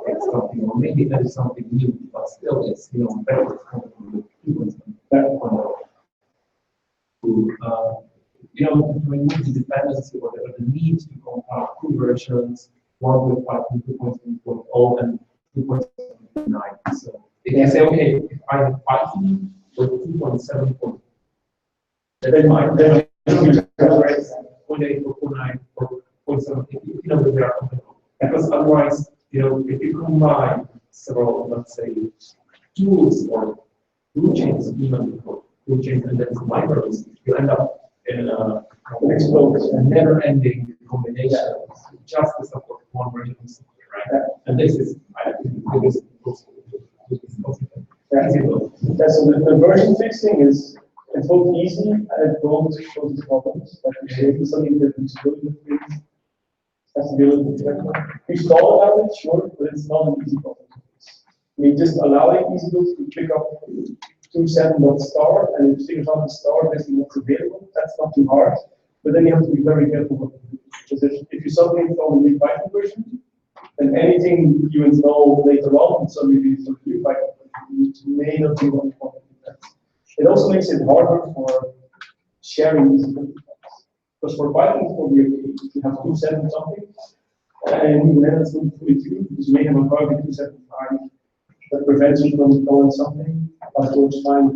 it's something, or maybe that is something new, but still it's, you know, better with 2.7.8. You know, when you use the dependency, whatever the need to compile two versions, one with 2.7.0 and 2.7.9. So if you say, okay, if I have Python with 2.7.0, then I then 0.8 or 0.9 or 0.7, you know, that they are compatible. Because otherwise, you know, if you combine several, let's say, tools or tool chains, even tool chains and then libraries, you end up in a never-ending combination just to support one version of something, right? And this is, I think, the biggest consequence. That's the version fixing is it's both easy and it don't cause problems. Like you say, it's something that you still do things. That's the other thing. We thought about it, sure, but it's not an easy problem. I mean, just allowing EasyBuild to pick up 27.star and it figures out the star based on what's available. That's not too hard, but then you have to be very careful what you do. Because if you suddenly install a new Python version, then anything you install later on, suddenly you install a new Python version, you may not be what you want to do. It also makes it harder for sharing these files. Because for Python, it's probably okay. If you have 2.7 something, and then it's not fully true, because you may have a bug in 2.7.5 that prevents you from installing something, but it works fine with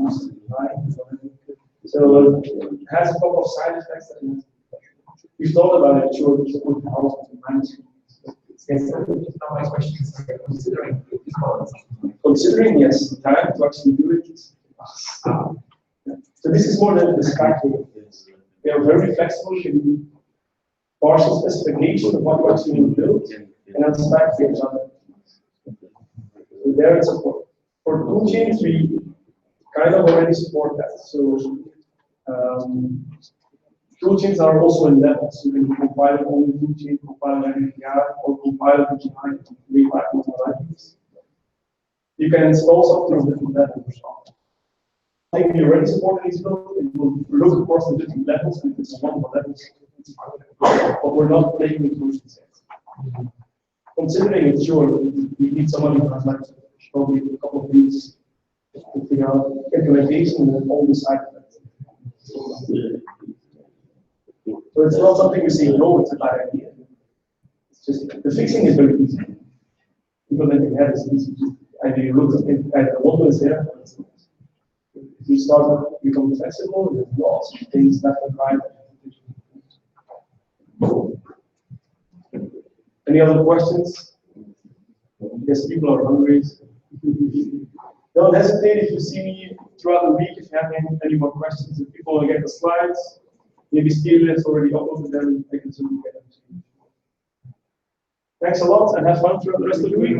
2.7.9. So it has a couple of side effects that we thought about it, sure, we should put the house to manage. Yes, now my question is considering, yes, the time to actually do it is so this is more than the spec. They are very flexible, can do partial specification of what you actually need to build, and then spec things on it. So there it's support. For tool chains, we kind of already support that. So tool chains are also in levels. You can compile it only tool chain, compile it API, or compile it behind libraries. You can install something on different levels as well. I think we already support EasyBuild. It will look across the different levels, and if it's one of the levels, it's fine. But we're not playing with version sets. Considering it, sure, we need someone who has like probably a couple of weeks to figure out implementation and all the side effects. So it's not something we say, no, it's a bad idea. It's just the fixing is very easy. Implementing that is easy. And you look at the model is there. If you start becoming flexible, there's lots of things left and right. Any other questions? Yes, people are hungry. Don't hesitate if you see me throughout the week. If you have any more questions, if people want to get the slides, maybe Steve has already uploaded them. I can soon get them to you. Thanks a lot and have fun throughout the rest of the week.